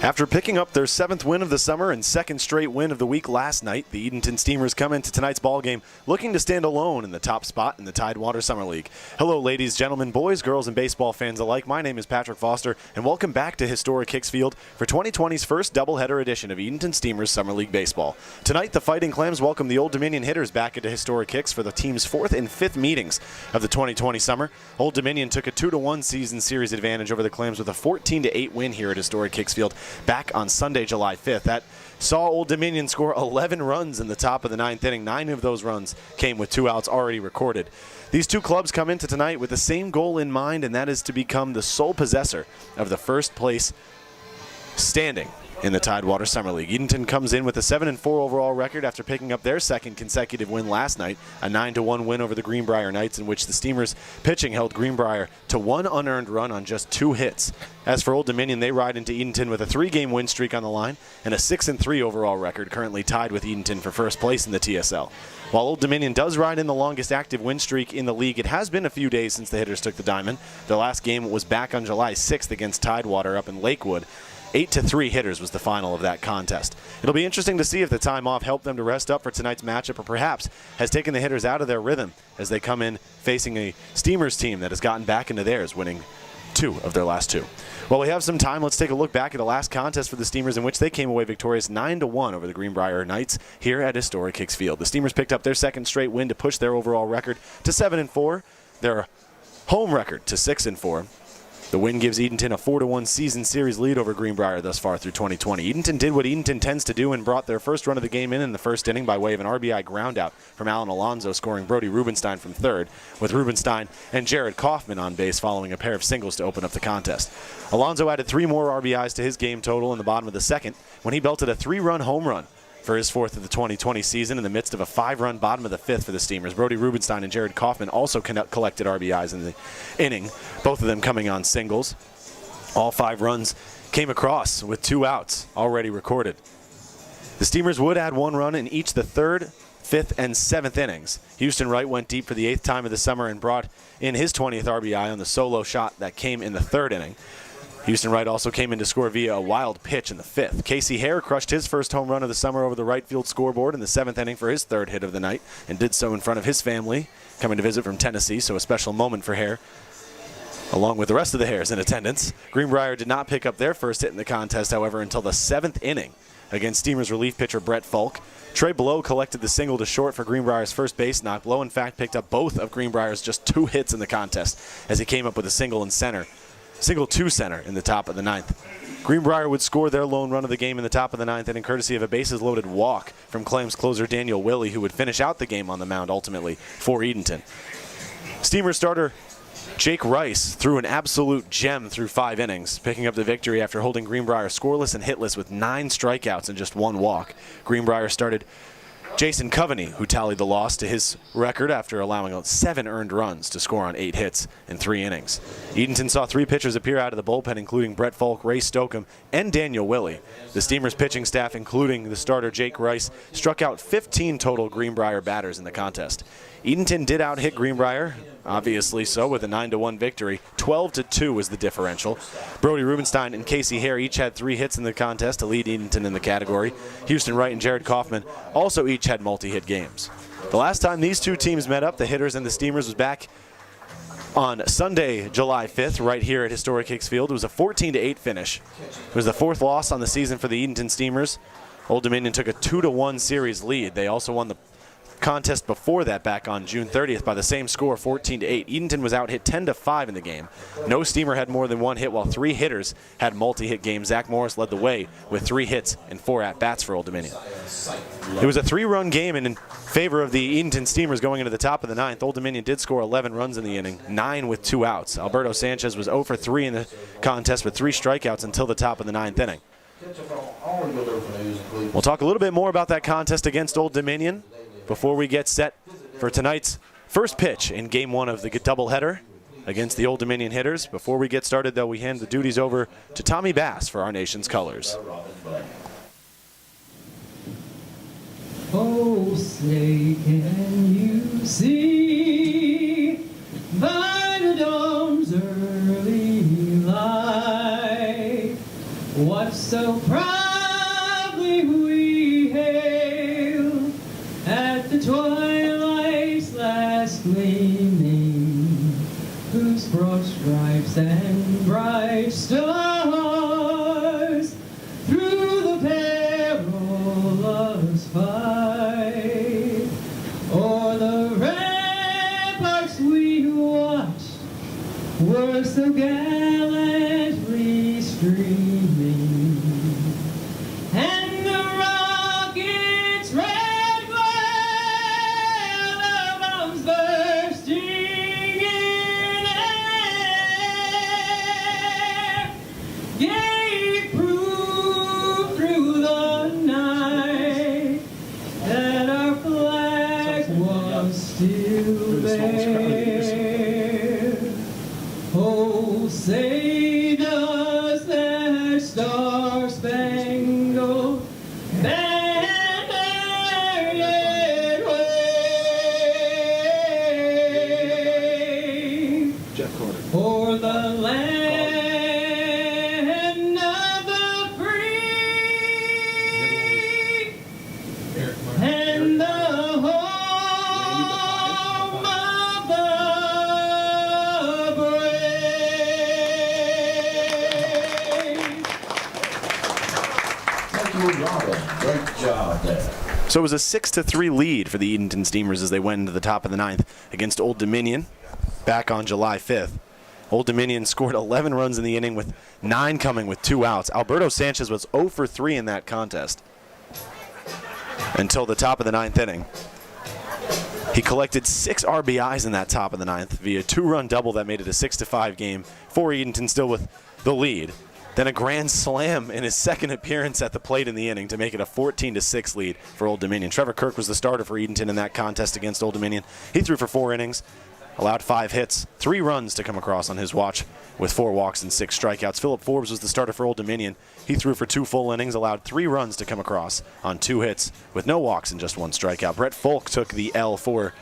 After picking up their 7th win of the summer and 2nd straight win of the week last night, the Edenton Steamers come into tonight's ballgame looking to stand alone in the top spot in the Tidewater Summer League. Hello, ladies, gentlemen, boys, girls, and baseball fans alike. My name is Patrick Foster, and welcome back to Historic Hicks Field for 2020's first doubleheader edition of Edenton Steamers Summer League Baseball. Tonight, the Fighting Clams welcome the Old Dominion hitters back into Historic Hicks for the team's 4th and 5th meetings of the 2020 summer. Old Dominion took a 2-1 season series advantage over the Clams with a 14-8 win here at Historic Hicks Field back on Sunday, July 5th. That saw Old Dominion score 11 runs in the top of the 9th inning. 9 of those runs came with 2 outs already recorded. These two clubs come into tonight with the same goal in mind, and that is to become the sole possessor of the first place standing in the Tidewater Summer League. Edenton comes in with a 7-4 overall record after picking up their 2nd consecutive win last night, a 9-1 win over the Greenbrier Knights, in which the Steamers pitching held Greenbrier to 1 unearned run on just 2 hits. As for Old Dominion, they ride into Edenton with a 3-game win streak on the line and a 6-3 overall record, currently tied with Edenton for first place in the TSL. While Old Dominion does ride in the longest active win streak in the league, it has been a few days since the hitters took the diamond. Their last game was back on July 6th against Tidewater up in Lakewood. 8-3 hitters was the final of that contest. It'll be interesting to see if the time off helped them to rest up for tonight's matchup, or perhaps has taken the hitters out of their rhythm as they come in facing a Steamers team that has gotten back into theirs, winning 2 of their last 2. While we have some time, let's take a look back at the last contest for the Steamers, in which they came away victorious 9-1 over the Greenbrier Knights here at Historic Hicks Field. The Steamers picked up their 2nd straight win to push their overall record to 7-4, their home record to 6-4. The win gives Edenton a 4-1 season series lead over Greenbrier thus far through 2020. Edenton did what Edenton tends to do and brought their first run of the game in the first inning by way of an RBI groundout from Alan Alonso, scoring Brody Rubenstein from third, with Rubenstein and Jared Kaufman on base following a pair of singles to open up the contest. Alonso added 3 more RBIs to his game total in the bottom of the 2nd when he belted a 3-run home run for his 4th of the 2020 season in the midst of a 5-run bottom of the 5th for the Steamers. Brody Rubenstein and Jared Kaufman also collected RBIs in the inning, both of them coming on singles. All 5 runs came across with 2 outs already recorded. The Steamers would add 1 run in each the 3rd, 5th, and 7th innings. Houston Wright went deep for the 8th time of the summer and brought in his 20th RBI on the solo shot that came in the 3rd inning. Houston Wright also came in to score via a wild pitch in the 5th. Casey Hare crushed his first home run of the summer over the right field scoreboard in the 7th inning for his 3rd hit of the night, and did so in front of his family, coming to visit from Tennessee, so a special moment for Hare, along with the rest of the Hares in attendance. Greenbrier did not pick up their first hit in the contest, however, until the 7th inning against Steamers relief pitcher Brett Falk. Trey Blow collected the single to short for Greenbrier's first base knock. Blow, in fact, picked up both of Greenbrier's just 2 hits in the contest as he came up with a single to center in the top of the 9th. Greenbrier would score their lone run of the game in the top of the 9th inning, courtesy of a bases-loaded walk from Clams closer Daniel Willey, who would finish out the game on the mound ultimately for Edenton. Steamer starter Jake Rice threw an absolute gem through 5 innings, picking up the victory after holding Greenbrier scoreless and hitless with 9 strikeouts and just 1 walk. Greenbrier started Jason Coveney, who tallied the loss to his record after allowing 7 earned runs to score on 8 hits in 3 innings. Edenton saw 3 pitchers appear out of the bullpen, including Brett Falk, Ray Stokeham, and Daniel Willey. The Steamers pitching staff, including the starter Jake Rice, struck out 15 total Greenbrier batters in the contest. Edenton did out-hit Greenbrier, obviously so, with a 9-1 victory. 12-2 was the differential. Brody Rubenstein and Casey Hare each had 3 hits in the contest to lead Edenton in the category. Houston Wright and Jared Kaufman also each had multi-hit games. The last time these two teams met up, the hitters and the Steamers, was back on Sunday, July 5th, right here at Historic Hicks Field. It was a 14-8 finish. It was the 4th loss on the season for the Edenton Steamers. Old Dominion took a 2-1 series lead. They also won the contest before that back on June 30th by the same score, 14-8. Edenton was out hit 10-5 in the game. No Steamer had more than 1 hit, while 3 hitters had multi-hit games. Zach Morris led the way with 3 hits and 4 at-bats for Old Dominion. It was a 3-run game in favor of the Edenton Steamers going into the top of the 9th. Old Dominion did score 11 runs in the inning, 9 with 2 outs. Alberto Sanchez was 0 for 3 in the contest with 3 strikeouts until the top of the 9th inning. We'll talk a little bit more about that contest against Old Dominion before we get set for tonight's first pitch in Game 1 of the doubleheader against the Old Dominion hitters. Before we get started, though, we hand the duties over to Tommy Bass for our nation's colors. Oh, say can you see by the dawn's early light what so proudly we hail at the twilight's last gleaming, whose broad stripes and bright stars through the perilous fight o'er the ramparts we watched were so gallantly streaming, and the rocket's red glare, the bombs bursting in air, gave proof through the night that our flag was still there. Oh, say does that star-spangled banner yet wave o'er the land of the free and the home of the brave. Thank you, Robin. Great job there. So it was a 6-3 lead for the Edenton Steamers as they went into the top of the ninth against Old Dominion back on July 5th. Old Dominion scored 11 runs in the inning with 9 coming with 2 outs. Alberto Sanchez was 0 for 3 in that contest until the top of the ninth inning. He collected 6 RBIs in that top of the ninth via 2-run double that made it a 6-5 game for Edenton, still with the lead. Then a grand slam in his second appearance at the plate in the inning to make it a 14-6 lead for Old Dominion. Trevor Kirk was the starter for Edenton in that contest against Old Dominion. He threw for 4 innings, allowed 5 hits, 3 runs to come across on his watch with 4 walks and 6 strikeouts. Philip Forbes was the starter for Old Dominion. He threw for 2 full innings, allowed 3 runs to come across on 2 hits with no walks and just 1 strikeout. Brett Folk took the L for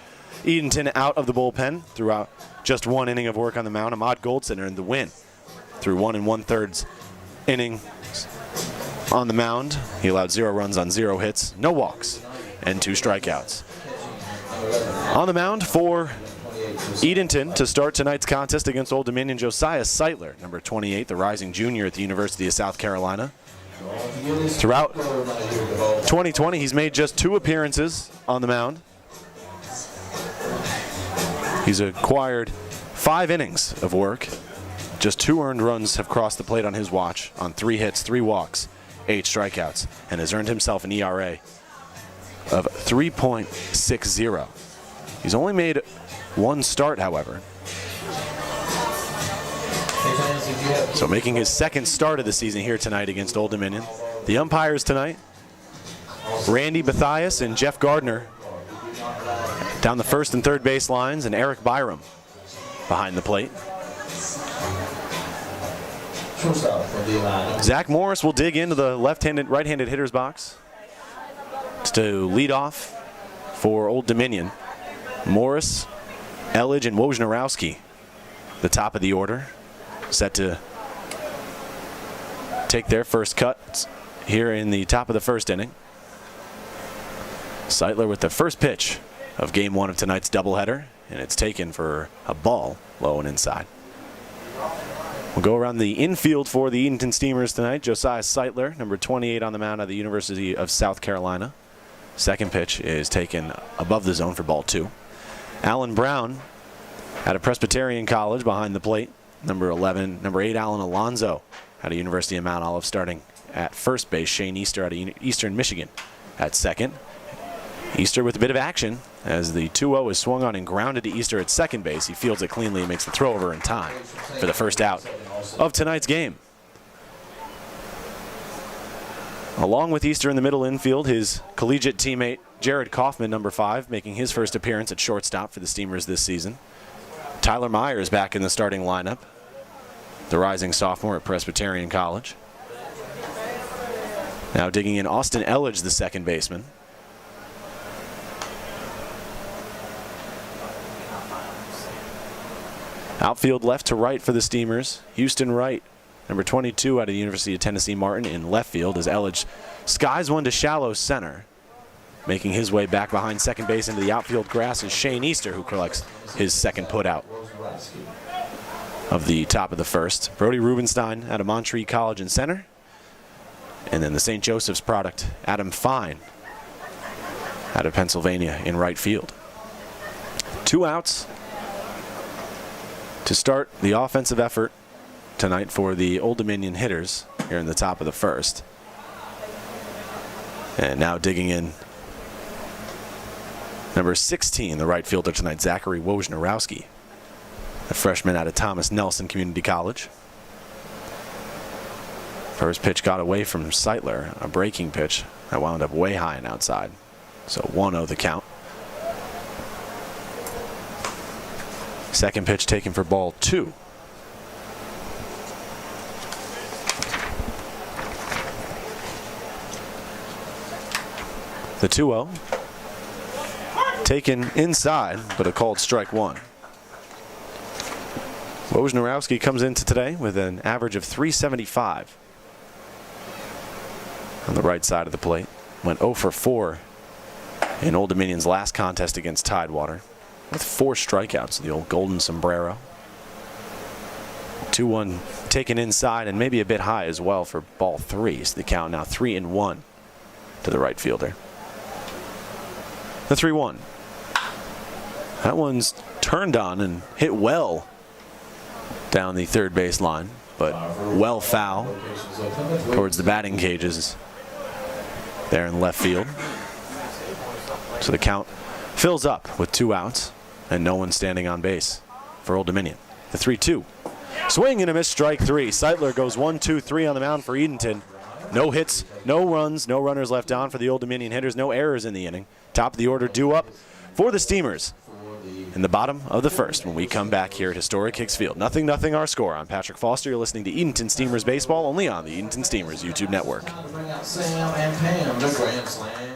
Edenton out of the bullpen throughout just 1 inning of work on the mound. Ahmad Goldcenter in the win through 1 1/3 innings on the mound. He allowed 0 runs on 0 hits, no walks, and 2 strikeouts. On the mound for Edenton to start tonight's contest against Old Dominion, Josiah Seitler, number 28, the rising junior at the University of South Carolina. Throughout 2020, he's made just 2 appearances on the mound. He's acquired 5 innings of work. Just 2 earned runs have crossed the plate on his watch on 3 hits, 3 walks, 8 strikeouts, and has earned himself an ERA of 3.60. He's only made 1 start, however. So making his 2nd start of the season here tonight against Old Dominion. The umpires tonight, Randy Bathias and Jeff Gardner down the first and third base lines, and Eric Byram behind the plate. Zach Morris will dig into the right-handed hitter's box to lead off for Old Dominion. Morris, Elledge, and Wojnarowski, the top of the order, set to take their first cuts here in the top of the first inning. Seitler with the first pitch of game 1 of tonight's doubleheader, and it's taken for a ball low and inside. We'll go around the infield for the Edenton Steamers tonight. Josiah Seitler, number 28 on the mound at the University of South Carolina. Second pitch is taken above the zone for ball 2. Alan Brown at a Presbyterian college behind the plate. Number 8, Alan Alonzo at a University of Mount Olive starting at first base. Shane Easter out of Eastern Michigan at second. Easter with a bit of action as the 2-0 is swung on and grounded to Easter at second base. He fields it cleanly and makes the throw over in time for the first out of tonight's game. Along with Easter in the middle infield, his collegiate teammate Jared Kaufman, number 5, making his first appearance at shortstop for the Steamers this season. Tyler Myers back in the starting lineup, the rising sophomore at Presbyterian College. Now digging in Austin Elledge, the second baseman. Outfield left to right for the Steamers. Houston Wright Number 22 out of the University of Tennessee Martin in left field as Elledge skies one to shallow center. Making his way back behind second base into the outfield grass is Shane Easter, who collects his second putout of the top of the first. Brody Rubenstein out of Monterey College in center. And then the St. Joseph's product, Adam Fine, out of Pennsylvania in right field. 2 outs to start the offensive effort tonight for the Old Dominion hitters here in the top of the first. And now digging in, number 16, the right fielder tonight, Zachary Wojnarowski, a freshman out of Thomas Nelson Community College. First pitch got away from Seitler, a breaking pitch that wound up way high and outside. So 1-0 the count. Second pitch taken for ball 2. The 2-0 taken inside, but a called strike 1. Wojnarowski comes into today with an average of .375 on the right side of the plate. Went 0 for 4 in Old Dominion's last contest against Tidewater, with 4 strikeouts, the old golden sombrero. 2-1 taken inside and maybe a bit high as well for ball 3. So the count now 3-1 to the right fielder. The 3-1. That one's turned on and hit well down the third base line, but well foul towards the batting cages there in left field. So the count fills up with 2 outs and no one standing on base for Old Dominion. The 3-2. Swing and a miss, strike 3. Seitler goes 1-2-3 on the mound for Edenton. No hits, no runs, no runners left on for the Old Dominion hitters. No errors in the inning. Top of the order due up for the Steamers in the bottom of the first when we come back here at Historic Hicks Field. 0-0 our score. I'm Patrick Foster. You're listening to Edenton Steamers Baseball only on the Edenton Steamers YouTube network. Bring out Sam and Pam, the Grand Slam.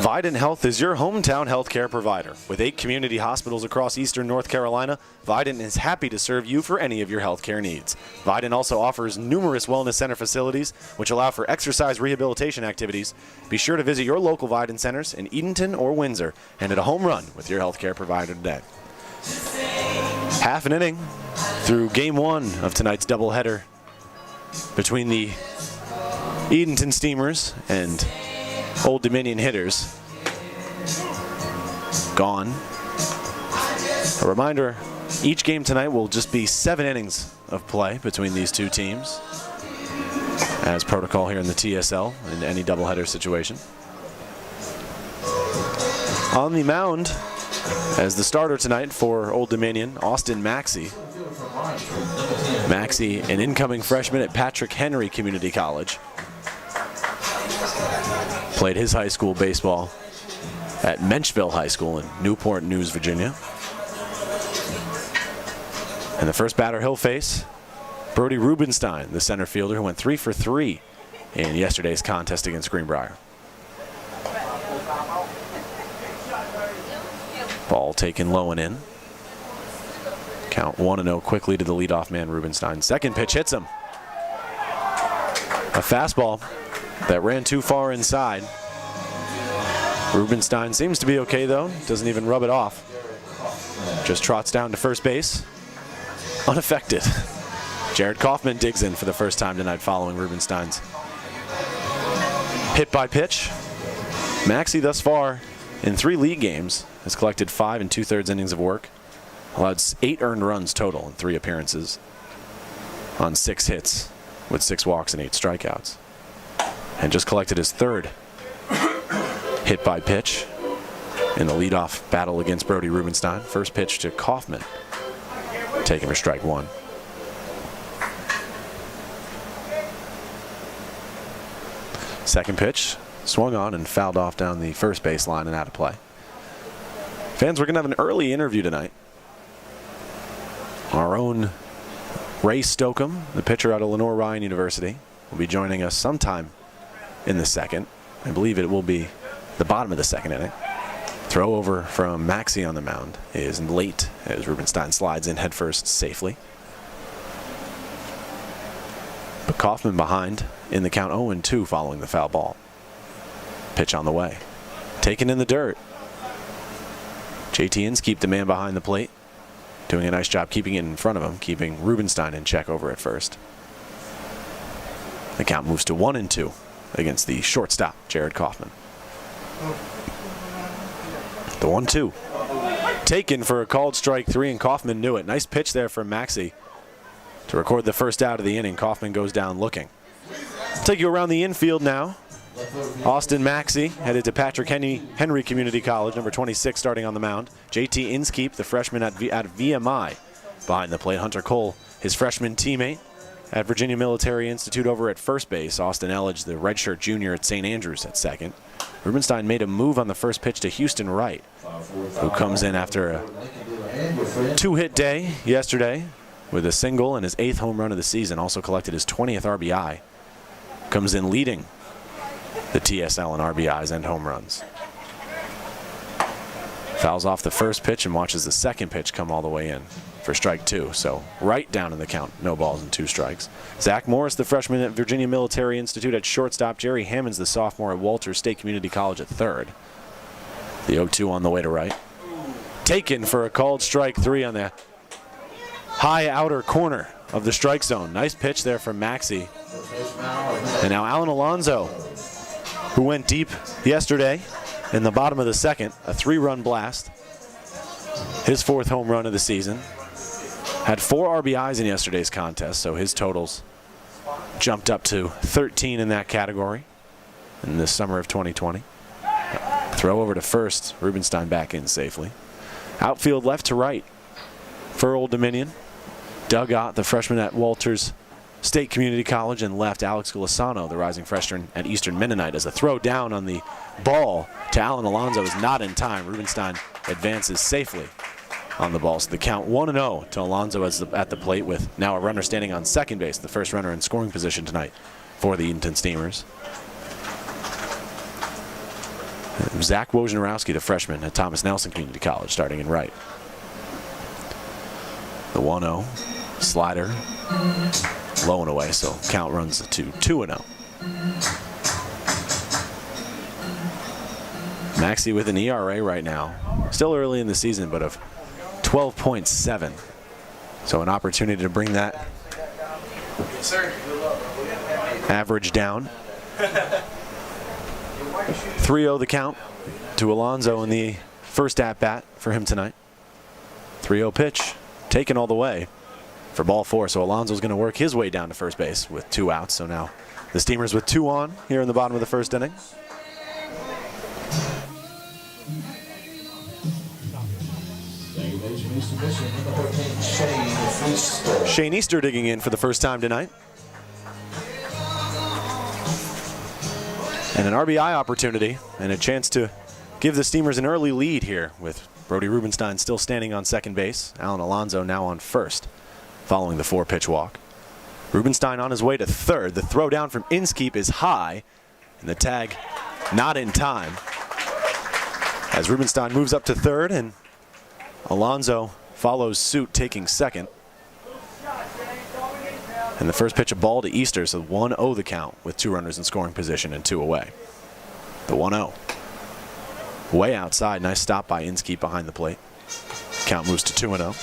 Vidant Health is your hometown healthcare provider. With 8 community hospitals across eastern North Carolina, Vidant is happy to serve you for any of your healthcare needs. Vidant also offers numerous wellness center facilities, which allow for exercise rehabilitation activities. Be sure to visit your local Vidant centers in Edenton or Windsor and hit a home run with your healthcare provider today. Half an inning through game 1 of tonight's doubleheader between the Edenton Steamers and Old Dominion hitters. Gone. A reminder, each game tonight will just be 7 innings of play between these two teams, as protocol here in the TSL in any doubleheader situation. On the mound as the starter tonight for Old Dominion, Austin Maxey. Maxey, an incoming freshman at Patrick Henry Community College. Played his high school baseball at Menchville High School in Newport News, Virginia. And the first batter he'll face, Brody Rubenstein, the center fielder who went 3 for 3 in yesterday's contest against Greenbrier. Ball taken low and in. Count 1-0 quickly to the leadoff man, Rubenstein. Second pitch hits him. A fastball that ran too far inside. Rubenstein seems to be okay though. Doesn't even rub it off. Just trots down to first base. Unaffected. Jared Kaufman digs in for the first time tonight following Rubenstein's hit by pitch. Maxey thus far in 3 league games, has collected 5 2/3 innings of work, allowed 8 earned runs total in 3 appearances, on 6 hits with 6 walks and 8 strikeouts, and just collected his 3rd hit by pitch in the leadoff battle against Brody Rubenstein. First pitch to Kaufman, taken for strike 1. Second pitch swung on and fouled off down the first baseline and out of play. Fans, we're going to have an early interview tonight. Our own Ray Stokeham, the pitcher out of Lenore Ryan University, will be joining us sometime in the second. I believe it will be the bottom of the second inning. Throw over from Maxey on the mound is late as Rubenstein slides in headfirst safely. But Kaufman behind in the count 0-2 following the foul ball. Pitch on the way. Taken in the dirt. JT Inskeep, the man behind the plate, doing a nice job keeping it in front of him, keeping Rubenstein in check over at first. The count moves to 1-2 against the shortstop, Jared Kaufman. The 1-2. Taken for a called strike 3, and Kaufman knew it. Nice pitch there from Maxey to record the first out of the inning. Kaufman goes down looking. Take you around the infield now. Austin Maxey headed to Patrick Henry Community College, number 26, starting on the mound. JT Inskeep, the freshman at VMI, behind the plate. Hunter Cole, his freshman teammate at Virginia Military Institute over at first base. Austin Elledge, the redshirt junior at St. Andrews, at second. Rubenstein made a move on the first pitch to Houston Wright, who comes in after a 2-hit day yesterday with a single and his 8th home run of the season. Also collected his 20th RBI. Comes in leading the TSL in RBIs and home runs. Fouls off the first pitch and watches the second pitch come all the way in for strike 2. So right down in the count, no balls and 2 strikes. Zach Morris, the freshman at Virginia Military Institute, at shortstop. Jerry Hammonds, the sophomore at Walters State Community College, at third. The 0-2 on the way to right. Taken for a called strike 3 on the high outer corner of the strike zone. Nice pitch there from Maxey. And now Alan Alonso, who went deep yesterday in the bottom of the second, a 3-run blast. His 4th home run of the season. Had 4 RBIs in yesterday's contest, so his totals jumped up to 13 in that category in the summer of 2020. Throw over to first, Rubenstein back in safely. Outfield left to right for Old Dominion. Doug Ott, the freshman at Walters State Community College, and left Alex Gulisano, the rising freshman at Eastern Mennonite, as a throw down on the ball to Alan Alonso is not in time. Rubenstein advances safely on the ball. So the count 1-0 to Alonso at the plate, with now a runner standing on second base, the first runner in scoring position tonight for the Edenton Steamers. Zach Wojnarowski, the freshman at Thomas Nelson Community College, starting in right. The 1-0 slider low and away, so count runs to 2-0. Maxey with an ERA right now, still early in the season, but of 12.7. So an opportunity to bring that average down. 3-0 the count to Alonso in the first at-bat for him tonight. 3-0 pitch, taken all the way for ball 4. So Alonso's going to work his way down to first base with 2 outs. So now the Steamers with 2 on here in the bottom of the first inning. Shane Easter digging in for the first time tonight. And an RBI opportunity and a chance to give the Steamers an early lead here, with Brody Rubenstein still standing on second base. Alan Alonso now on first following the 4-pitch walk. Rubenstein on his way to third. The throw down from Inskeep is high, and the tag not in time as Rubenstein moves up to third, and Alonso follows suit, taking second. And the first pitch, a ball to Easter, so 1-0 the count with 2 runners in scoring position and 2 away. The 1-0. Way outside, nice stop by Inskeep behind the plate. Count moves to 2-0.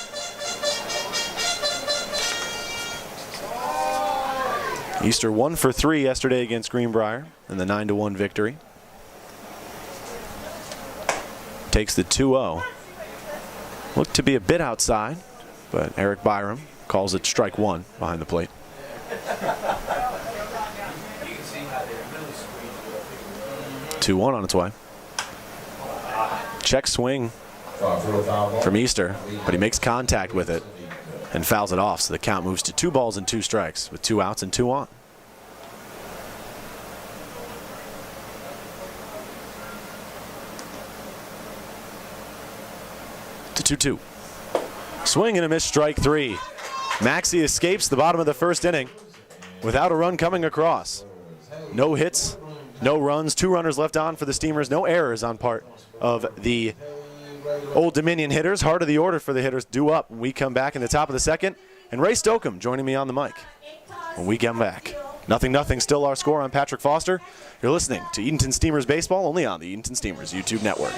Easter 1 for 3 yesterday against Greenbrier in the 9-1 victory. takes the 2-0. Looked to be a bit outside, but Eric Byram calls it strike one behind the plate. 2-1 on its way. Check swing from Easter, but he makes contact with it and fouls it off, so the count moves to 2 balls and 2 strikes with 2 outs and 2 on. To 2-2. Swing and a miss, strike 3. Maxey escapes the bottom of the first inning without a run coming across. No hits, no runs, 2 runners left on for the Steamers, no errors on part of the Old Dominion hitters. Heart of the order for the hitters due up when we come back in the top of the second. And Ray Stokeham joining me on the mic when we come back. 0-0 still our score. I'm Patrick Foster. You're listening to Edenton Steamers Baseball only on the Edenton Steamers YouTube network.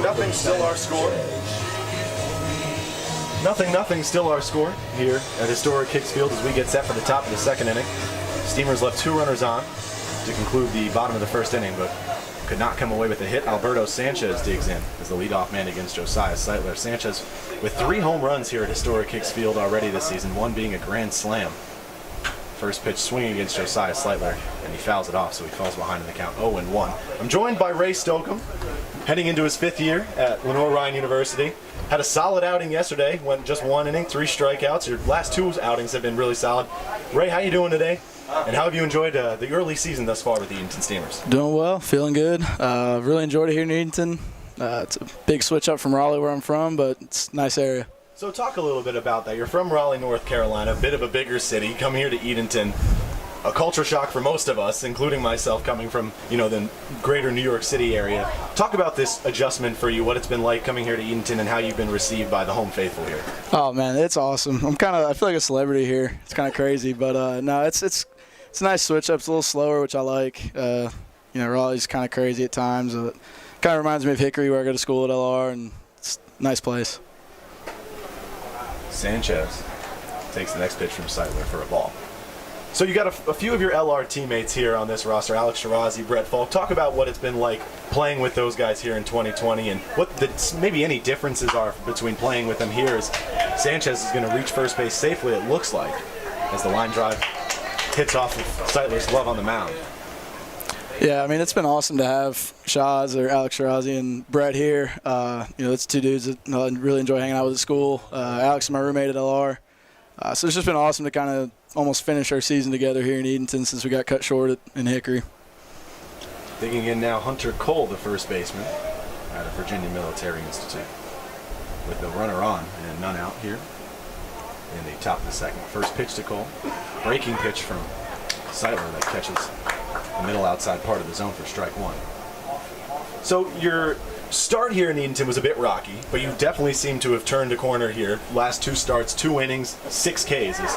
Nothing, still our score. 0-0 still our score here at Historic Hicks Field as we get set for the top of the second inning. Steamers left 2 runners on to conclude the bottom of the first inning, but could not come away with a hit. Alberto Sanchez digs in as the leadoff man against Josiah Seitler. Sanchez with 3 home runs here at Historic Hicks Field already this season, one being a grand slam. First pitch swing against Josiah Seitler, and he fouls it off, so he falls behind in the count 0-1. I'm joined by Ray Stokeham, heading into his 5th year at Lenore-Ryan University. Had a solid outing yesterday, went just 1 inning, 3 strikeouts. Your last 2 outings have been really solid. Ray, how you doing today? And how have you enjoyed the early season thus far with the Edenton Steamers? Doing well, feeling good. Really enjoyed it here in Edenton. It's a big switch up from Raleigh where I'm from, but it's a nice area. So talk a little bit about that. You're from Raleigh, North Carolina, a bit of a bigger city. Come here to Edenton. A culture shock for most of us, including myself, coming from, the greater New York City area. Talk about this adjustment for you, what it's been like coming here to Edenton and how you've been received by the home faithful here. Oh man, it's awesome. I feel like a celebrity here. It's kind of crazy, but no, it's a nice switch up. It's a little slower, which I like. Raleigh's kind of crazy at times. It kind of reminds me of Hickory, where I go to school at LR, and it's a nice place. Sanchez takes the next pitch from Seitler for a ball. So you got a few of your LR teammates here on this roster, Alex Shirazi, Brett Falk. Talk about what it's been like playing with those guys here in 2020 and what maybe any differences are between playing with them here as Sanchez is going to reach first base safely, it looks like, as the line drive hits off of Seitler's glove on the mound. Yeah, it's been awesome to have Shaz or Alex Shirazi and Brett here. It's 2 dudes that I really enjoy hanging out with at school. Alex is my roommate at LR. So it's just been awesome to kind of almost finish our season together here in Edenton since we got cut short in Hickory. Digging in now, Hunter Cole, the first baseman out of Virginia Military Institute, with the runner on and none out here in the top of the second. First pitch to Cole, breaking pitch from Seitler that catches the middle outside part of the zone for strike 1. So your start here in Edenton was a bit rocky, but you definitely seem to have turned a corner here. Last 2 starts, 2 innings, 6 Ks as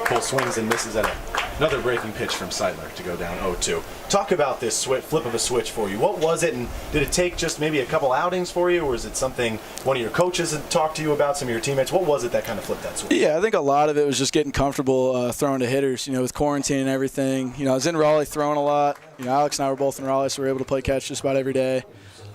Cole swings and misses at another breaking pitch from Seitler to go down 0-2. Talk about this flip of a switch for you. What was it, and did it take just maybe a couple outings for you, or is it something one of your coaches had talked to you about, some of your teammates? What was it that kind of flipped that switch? Yeah, I think a lot of it was just getting comfortable throwing to hitters, with quarantine and everything. I was in Raleigh throwing a lot. Alex and I were both in Raleigh, so we were able to play catch just about every day.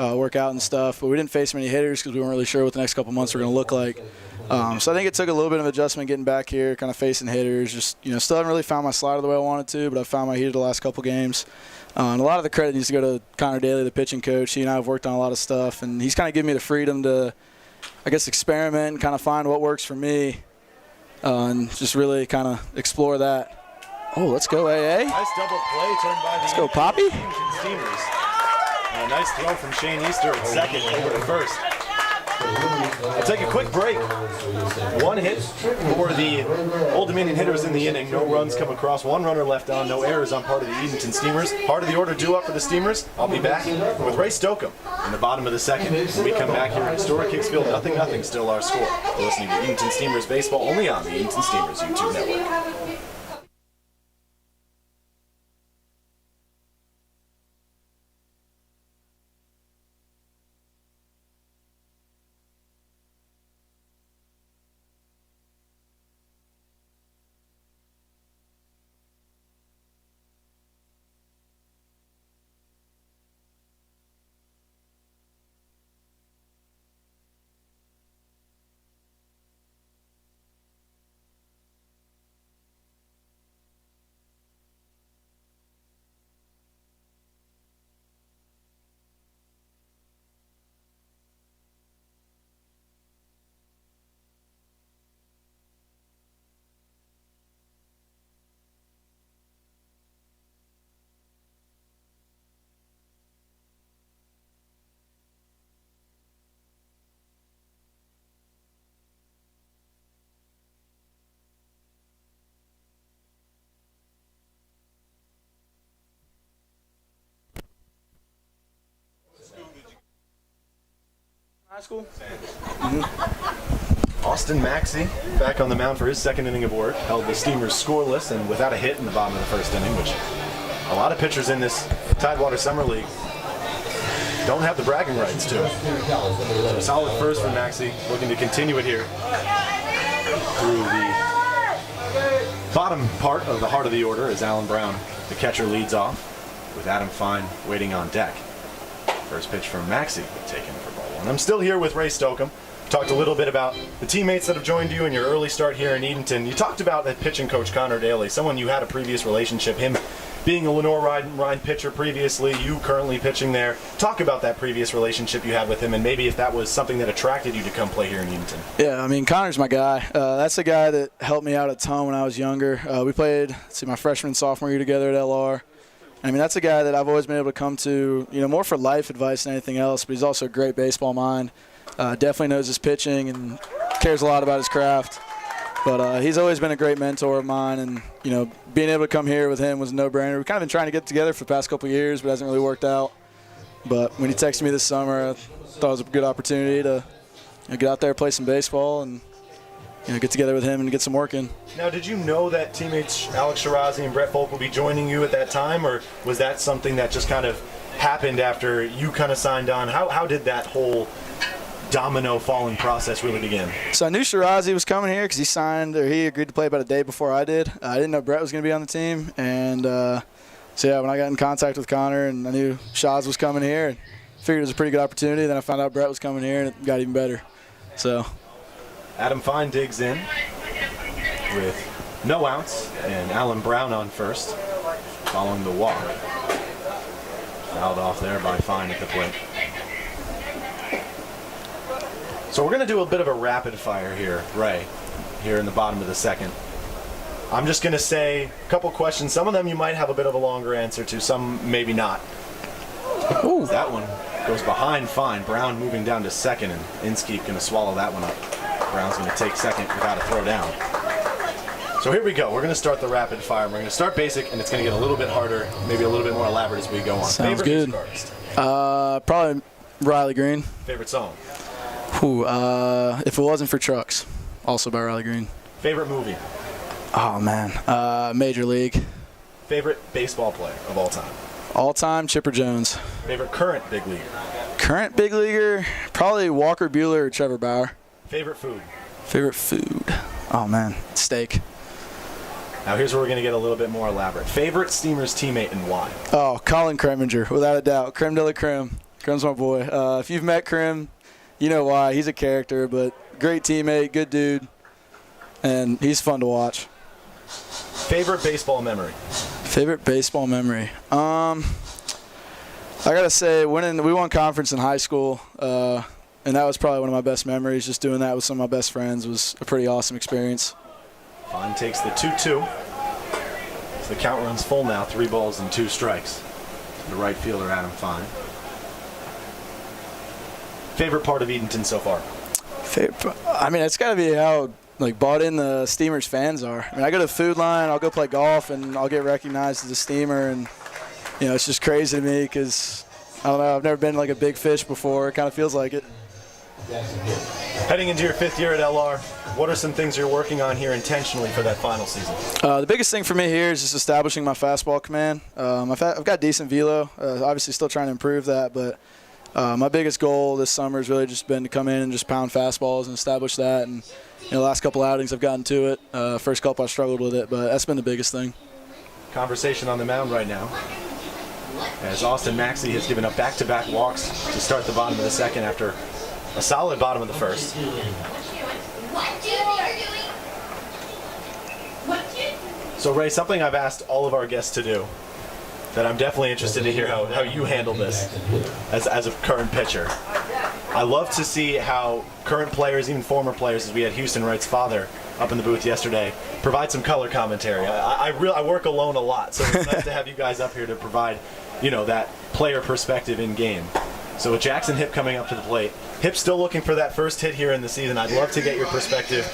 Work out and stuff, but we didn't face many hitters because we weren't really sure what the next couple months were going to look like. So I think it took a little bit of adjustment getting back here, kind of facing hitters. Just, still haven't really found my slider the way I wanted to, but I found my heater the last couple games. And a lot of the credit needs to go to Connor Daly, the pitching coach. He and I have worked on a lot of stuff, and he's kind of given me the freedom to, I guess, experiment and kind of find what works for me, and just really kind of explore that. Oh, let's go, AA. Nice double play turned by the Let's go, Poppy. Edenton Steamers. And a nice throw from Shane Easter at second over to first. We'll take a quick break. One hit for the Old Dominion hitters in the inning. No runs come across. One runner left on. No errors on part of the Edenton Steamers. Part of the order due up for the Steamers. I'll be back with Ray Stokeham in the bottom of the second. When we come back here at Historic Hicks Field, 0-0 still our score. We're listening to Edenton Steamers baseball only on the Edenton Steamers YouTube network. High school? Austin Maxey back on the mound for his second inning of work. Held the Steamers scoreless and without a hit in the bottom of the first inning, which a lot of pitchers in this Tidewater Summer League don't have the bragging rights to. So a solid first from Maxey, looking to continue it here through the bottom part of the heart of the order as Alan Brown, the catcher, leads off with Adam Fine waiting on deck. First pitch from Maxey, taken for ball one. I'm still here with Ray Stokeham. Talked a little bit about the teammates that have joined you in your early start here in Edenton. You talked about that pitching coach, Connor Daly, someone you had a previous relationship, him being a Lenore Rhine pitcher previously, you currently pitching there. Talk about that previous relationship you had with him and maybe if that was something that attracted you to come play here in Edenton. Yeah, I mean, Connor's my guy. That's the guy that helped me out a ton when I was younger. We played, my freshman and sophomore year together at LR. I mean, that's a guy that I've always been able to come to, more for life advice than anything else, but he's also a great baseball mind. Definitely knows his pitching and cares a lot about his craft. But he's always been a great mentor of mine, and, being able to come here with him was a no-brainer. We've kind of been trying to get together for the past couple of years, but it hasn't really worked out. But when he texted me this summer, I thought it was a good opportunity to get out there, play some baseball, and get together with him and get some work in. Now, did you know that teammates Alex Shirazi and Brett Folk will be joining you at that time, or was that something that just kind of happened after you kind of signed on? How did that whole domino falling process really begin? So I knew Shirazi was coming here because he agreed to play about a day before I did. I didn't know Brett was going to be on the team, and when I got in contact with Connor and I knew Shaz was coming here, I figured it was a pretty good opportunity. Then I found out Brett was coming here, and it got even better. So Adam Fine digs in with no outs and Alan Brown on first, following the walk. Fouled off there by Fine at the plate. So we're going to do a bit of a rapid fire here, Ray, here in the bottom of the second. I'm just going to say a couple questions. Some of them you might have a bit of a longer answer to, some maybe not. Ooh. That one goes behind Fine. Brown moving down to second, and Inskeep going to swallow that one up. Brown's going to take second without a throw down. So here we go. We're going to start the rapid fire. We're going to start basic, and it's going to get a little bit harder, maybe a little bit more elaborate as we go on. Sounds Favorite good. Probably Riley Green. Favorite song? If it wasn't for trucks, also by Riley Green. Favorite movie? Oh, man. Major League. Favorite baseball player of all time? All time, Chipper Jones. Favorite current big leaguer? Current big leaguer, probably Walker Buehler or Trevor Bauer. Favorite food? Favorite food? Oh, man, steak. Now here's where we're going to get a little bit more elaborate. Favorite Steamers teammate and why? Oh, Colin Kreminger, without a doubt. Creme de la creme. Creme's my boy. If you've met Creme, you know why. He's a character, but great teammate, good dude, and he's fun to watch. Favorite baseball memory? Favorite baseball memory? I gotta say, we won conference in high school, and that was probably one of my best memories. Just doing that with some of my best friends was a pretty awesome experience. Fine takes the 2-2. So the count runs full now, 3 balls and 2 strikes. The right fielder, Adam Fine. Favorite part of Edenton so far? I mean, it's got to be how bought in the Steamers fans are. I mean, I go to the food line, I'll go play golf, and I'll get recognized as a Steamer, and it's just crazy to me because I don't know, I've never been a big fish before. It kind of feels like it. Heading into your 5th year at LR, what are some things you're working on here intentionally for that final season? The biggest thing for me here is just establishing my fastball command. I've got decent velo. Obviously, still trying to improve that, but my biggest goal this summer has really just been to come in and just pound fastballs and establish that. And the last couple outings I've gotten to it. First couple I struggled with it, but that's been the biggest thing. Conversation on the mound right now, as Austin Maxey has given up back-to-back walks to start the bottom of the 2nd after a solid bottom of the 1st. So Ray, something I've asked all of our guests to do that I'm definitely interested to hear how you handle this as a current pitcher. I love to see how current players, even former players, as we had Houston Wright's father up in the booth yesterday, provide some color commentary. I work alone a lot, so it's nice to have you guys up here to provide, that player perspective in game. So with Jackson Hipp coming up to the plate, Hipp's still looking for that first hit here in the season. I'd love to get your perspective.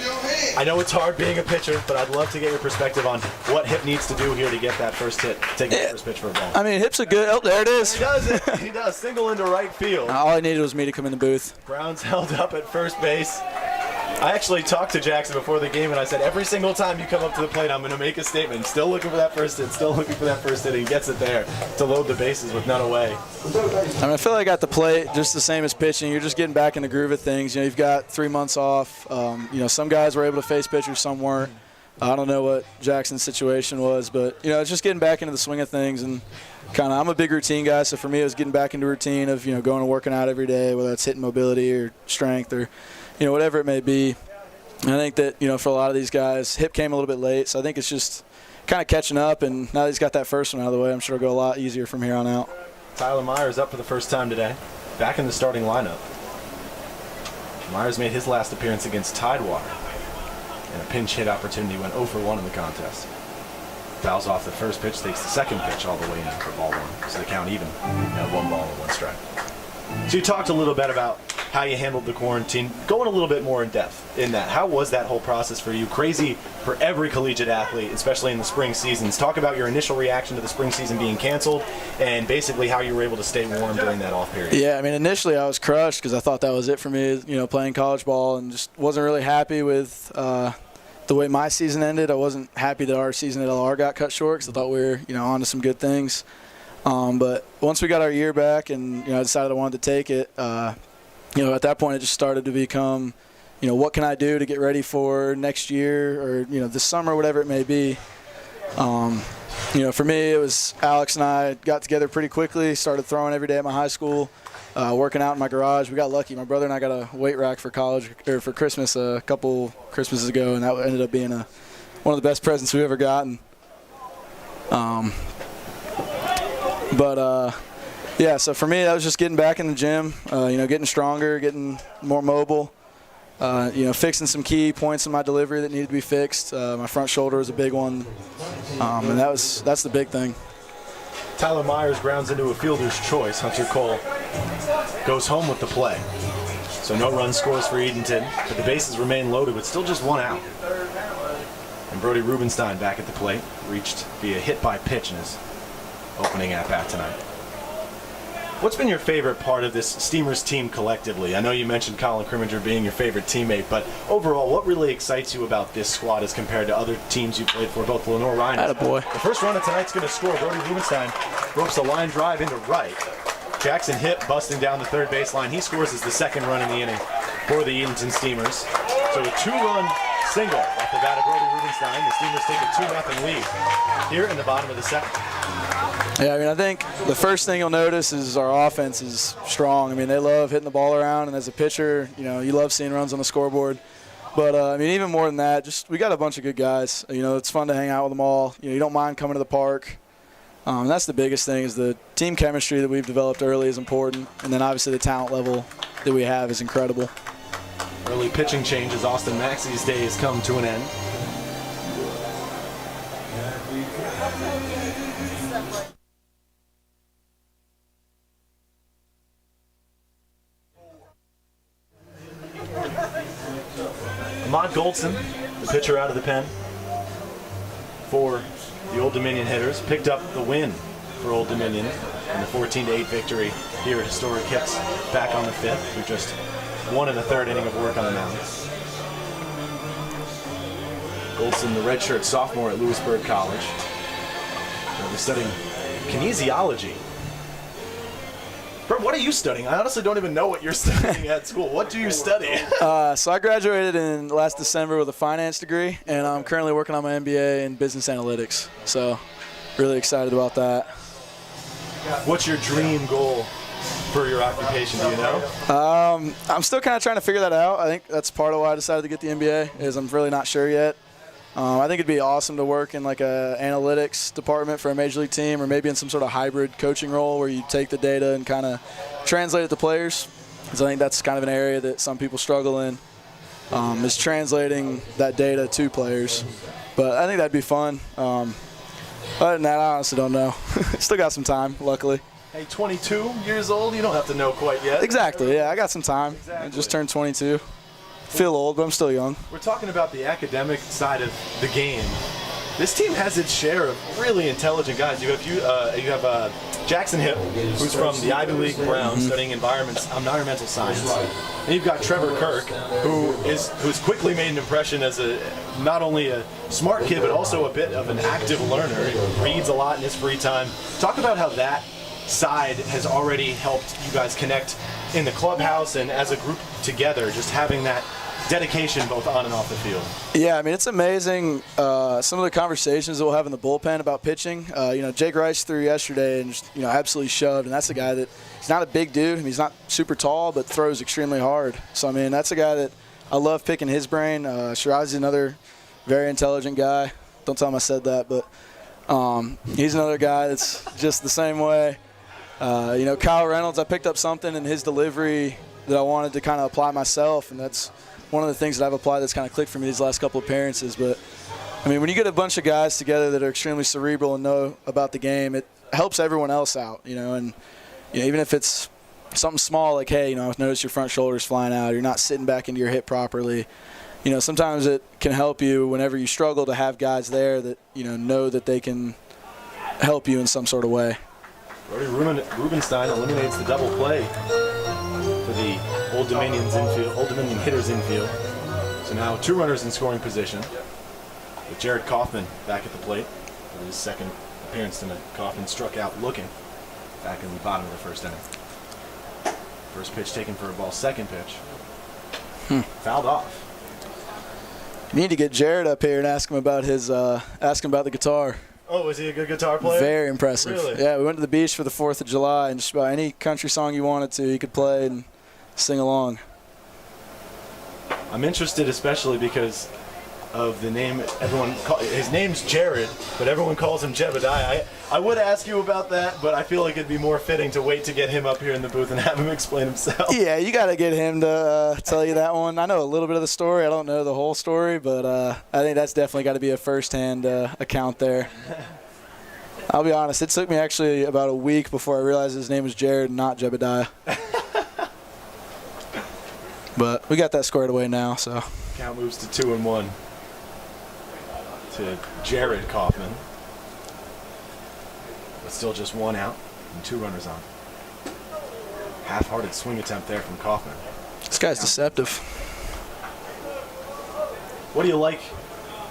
I know it's hard being a pitcher, but I'd love to get your perspective on what Hipp needs to do here to get that first hit, take the first pitch for a ball. I mean, Hipp's a good. Oh, there it is. He does it. He does. Single into right field. All I needed was me to come in the booth. Brown's held up at first base. I actually talked to Jackson before the game, and I said, every single time you come up to the plate, I'm going to make a statement. Still looking for that first hit, still looking for that first hit, and he gets it there to load the bases with none away. I mean, I feel like at the plate, just the same as pitching, you're just getting back in the groove of things. You've got 3 months off. Some guys were able to face pitchers, some weren't. I don't know what Jackson's situation was, but, it's just getting back into the swing of things. And I'm a big routine guy, so for me it was getting back into routine of, going and working out every day, whether it's hitting mobility or strength or whatever it may be. And I think that, for a lot of these guys, Hipp came a little bit late, so I think it's just kind of catching up, and now that he's got that first one out of the way, I'm sure it'll go a lot easier from here on out. Tyler Myers up for the first time today, back in the starting lineup. Myers made his last appearance against Tidewater, and a pinch hit opportunity went 0 for 1 in the contest. Fouls off the first pitch, takes the second pitch all the way in for ball 1, so the count even at 1 ball and 1 strike. So you talked a little bit about how you handled the quarantine. Going a little bit more in depth in that, how was that whole process for you? Crazy for every collegiate athlete, especially in the spring seasons. Talk about your initial reaction to the spring season being canceled and basically how you were able to stay warm during that off period. Yeah, I mean, initially I was crushed because I thought that was it for me, playing college ball, and just wasn't really happy with the way my season ended. I wasn't happy that our season at LR got cut short because I thought we were, on to some good things. But once we got our year back and, I decided I wanted to take it, at that point it just started to become, what can I do to get ready for next year or, this summer, whatever it may be. For me, it was Alex and I got together pretty quickly, started throwing every day at my high school, working out in my garage. We got lucky. My brother and I got a weight rack for for Christmas a couple Christmases ago, and that ended up being one of the best presents we've ever gotten. So for me, that was just getting back in the gym, getting stronger, getting more mobile, fixing some key points in my delivery that needed to be fixed. My front shoulder was a big one, and that's the big thing. Tyler Myers grounds into a fielder's choice. Hunter Cole goes home with the play. So no run scores for Edenton, but the bases remain loaded with still just 1 out. And Brody Rubenstein back at the plate, reached via hit by pitch in his opening at-bat tonight. What's been your favorite part of this Steamers team collectively? I know you mentioned Colin Crimminger being your favorite teammate, but overall, what really excites you about this squad as compared to other teams you played for, both Lenore Ryan? Attaboy. The first run of tonight's going to score. Brody Rubenstein ropes a line drive into right. Jackson Hipp busting down the third baseline. He scores as the second run in the inning for the Edenton Steamers. So a 2-run single off the bat of Brody Rubenstein. The Steamers take a 2-0 lead here in the bottom of the 2nd. Yeah, I mean, I think the first thing you'll notice is our offense is strong. I mean, they love hitting the ball around, and as a pitcher, you know, you love seeing runs on the scoreboard. But, I mean, even more than that, just we got a bunch of good guys. You know, it's fun to hang out with them all. You know, you don't mind coming to the park. That's the biggest thing is the team chemistry that we've developed early is important, and then obviously the talent level that we have is incredible. Early pitching change as Austin Maxey's days come to an end. Ahmad Goldson, the pitcher out of the pen for the Old Dominion hitters, picked up the win for Old Dominion in the 14-8 victory here at Historic Hicks, back on the 5th with just 1 1/3 inning of work on the mound. Goldson, the redshirt sophomore at Lewisburg College. He's studying kinesiology. Bro, what are you studying? I honestly don't even know what you're studying at school. What do you study? So I graduated in last December with a finance degree, and I'm currently working on my MBA in business analytics. So really excited about that. What's your dream goal for your occupation, do you know? I'm still kind of trying to figure that out. I think that's part of why I decided to get the MBA is I'm really not sure yet. I think it'd be awesome to work in like a analytics department for a major league team, or maybe in some sort of hybrid coaching role where you take the data and kind of translate it to players. Because I think that's kind of an area that some people struggle in, is translating that data to players. But I think that'd be fun. Other than that, I honestly don't know. Still got some time, luckily. Hey, 22 years old, you don't have to know quite yet. Exactly, yeah, I got some time. Exactly. I just turned 22. Feel old, but I'm still young. We're talking about the academic side of the game. This team has its share of really intelligent guys. You have Jackson Hipp, who's from the Ivy League Browns, studying environmental science. And you've got Trevor Kirk, who's quickly made an impression as not only a smart kid, but also a bit of an active learner. He reads a lot in his free time. Talk about how that side has already helped you guys connect in the clubhouse and as a group together, just having that dedication both on and off the field. Yeah, I mean, it's amazing some of the conversations that we'll have in the bullpen about pitching. Jake Rice threw yesterday and just, absolutely shoved, and that's a guy that he's not a big dude. I mean, he's not super tall, but throws extremely hard. So, I mean, that's a guy that I love picking his brain. Shirazi's another very intelligent guy. Don't tell him I said that, but he's another guy that's just the same way. Kyle Reynolds, I picked up something in his delivery that I wanted to kind of apply myself, and that's one of the things that I've applied that's kind of clicked for me these last couple of appearances. But, I mean, when you get a bunch of guys together that are extremely cerebral and know about the game, it helps everyone else out, and even if it's something small like, hey, I've noticed your front shoulder's flying out, you're not sitting back into your hip properly. Sometimes it can help you whenever you struggle to have guys there that, know that they can help you in some sort of way. Brody Rubenstein eliminates the double play for the Old Dominion hitters infield. So now 2 runners in scoring position with Jared Kaufman back at the plate for his second appearance tonight. Kaufman struck out looking back in the bottom of the first inning. First pitch taken for a ball, second pitch fouled off. You need to get Jared up here and ask him about the guitar. Oh, is he a good guitar player? Very impressive. Really? Yeah, we went to the beach for the 4th of July, and just about any country song you wanted to, he could play and sing along. I'm interested especially because of the name his name's Jared, but everyone calls him Jebediah. I would ask you about that, but I feel like it'd be more fitting to wait to get him up here in the booth and have him explain himself. Yeah, you got to get him to tell you that one. I know a little bit of the story. I don't know the whole story, but I think that's definitely got to be a first-hand account there. I'll be honest, it took me actually about a week before I realized his name was Jared, not Jebediah. But we got that squared away now, so. Count moves to 2-1 to Jared Kaufman. But still just 1 out and 2 runners on. Half-hearted swing attempt there from Kaufman. This guy's deceptive. What do you like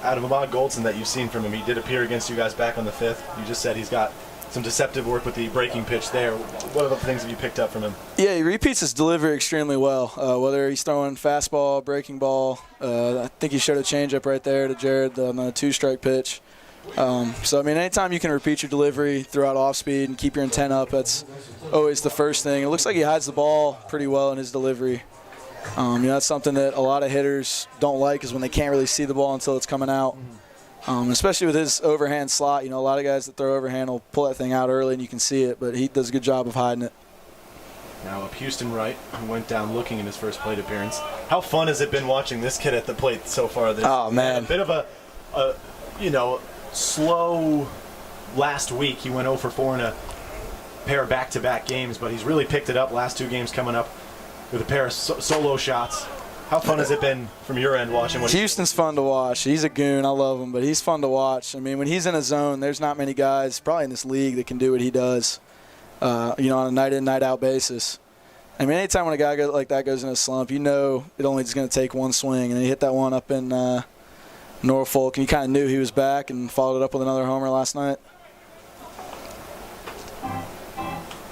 out of Ahmad Goldson that you've seen from him? He did appear against you guys back on the 5th. You just said he's got some deceptive work with the breaking pitch there. What other things have you picked up from him? Yeah, he repeats his delivery extremely well. Whether he's throwing fastball, breaking ball, I think he showed a changeup right there to Jared on the 2-strike pitch. So, I mean, anytime you can repeat your delivery throughout off speed and keep your intent up, that's always the first thing. It looks like he hides the ball pretty well in his delivery. That's something that a lot of hitters don't like, is when they can't really see the ball until it's coming out. Especially with his overhand slot, a lot of guys that throw overhand will pull that thing out early and you can see it, but he does a good job of hiding it. Now up Houston Wright, who went down looking in his first plate appearance. How fun has it been watching this kid at the plate so far? Oh, man. A bit of a slow last week. He went 0 for 4 in a pair of back-to-back games, but he's really picked it up last 2 games coming up with a pair of solo shots. How fun has it been from your end watching what Houston's fun to watch. He's a goon. I love him, but he's fun to watch. I mean, when he's in a zone, there's not many guys probably in this league that can do what he does, on a night-in, night-out basis. I mean, anytime when a guy like that goes in a slump, it only is going to take one swing. And he hit that one up in Norfolk, and you kind of knew he was back and followed it up with another homer last night.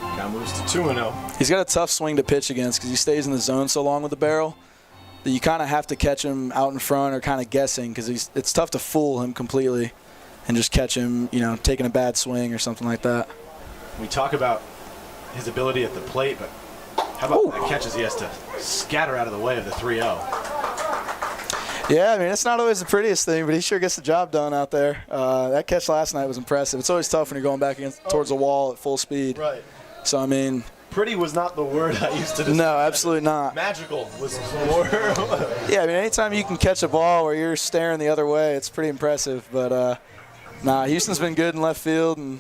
Now moves to 2-0. He's got a tough swing to pitch against because he stays in the zone so long with the barrel that you kind of have to catch him out in front or kind of guessing, because it's tough to fool him completely and just catch him, taking a bad swing or something like that. We talk about his ability at the plate, but how about the catches he has to scatter out of the way of the 3-0? Yeah, I mean, it's not always the prettiest thing, but he sure gets the job done out there. That catch last night was impressive. It's always tough when you're going back towards the wall at full speed. Right. So, I mean, pretty was not the word I used to describe. No, absolutely not. Magical was the word. Yeah, I mean, anytime you can catch a ball where you're staring the other way, it's pretty impressive. But, Houston's been good in left field, and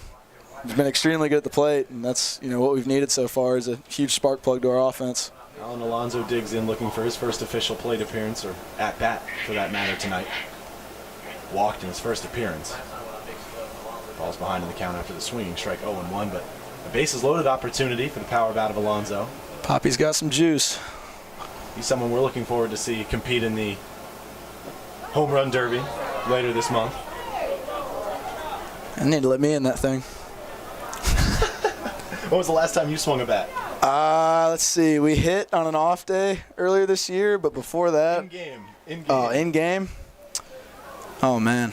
he's been extremely good at the plate, and that's, what we've needed so far is a huge spark plug to our offense. Alan Alonso digs in looking for his first official plate appearance, or at-bat for that matter tonight. Walked in his first appearance. Falls behind in the count after the swinging strike 0-1, but a bases-loaded opportunity for the power bat of Alonso. Poppy's got some juice. He's someone we're looking forward to see compete in the Home Run Derby later this month. I need to let me in that thing. When was the last time you swung a bat? Let's see. We hit on an off day earlier this year, but before that. In-game. Oh, in-game? Oh, man.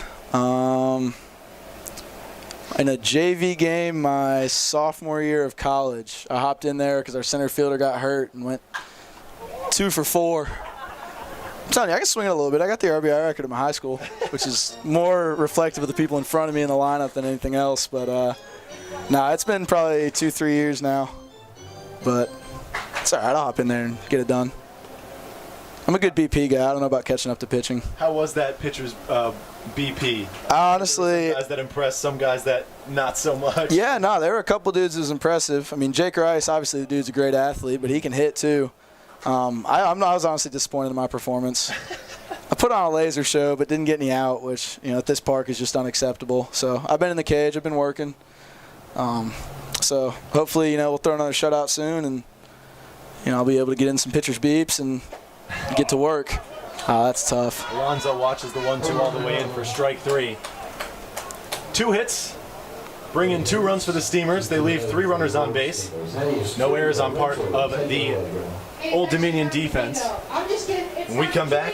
In a JV game my sophomore year of college, I hopped in there because our center fielder got hurt and went 2 for 4. I'm telling you, I can swing it a little bit. I got the RBI record in my high school, which is more reflective of the people in front of me in the lineup than anything else. But, it's been probably 2-3 years now. But it's all right. I'll hop in there and get it done. I'm a good BP guy. I don't know about catching up to pitching. How was that pitcher's BP? Honestly, some guys that impressed, some guys that not so much. Yeah, there were a couple dudes that was impressive. I mean, Jake Rice, obviously the dude's a great athlete, but he can hit too. I was honestly disappointed in my performance. I put on a laser show, but didn't get any out, which at this park is just unacceptable. So I've been in the cage. I've been working. So hopefully, we'll throw another shutout soon, and I'll be able to get in some pitcher's beeps and get to work. That's tough. Alonso watches the 1-2 all the way in for strike 3. 2 hits, bring in 2 runs for the Steamers. They leave 3 runners on base. No errors on part of the Old Dominion defense. When we come back,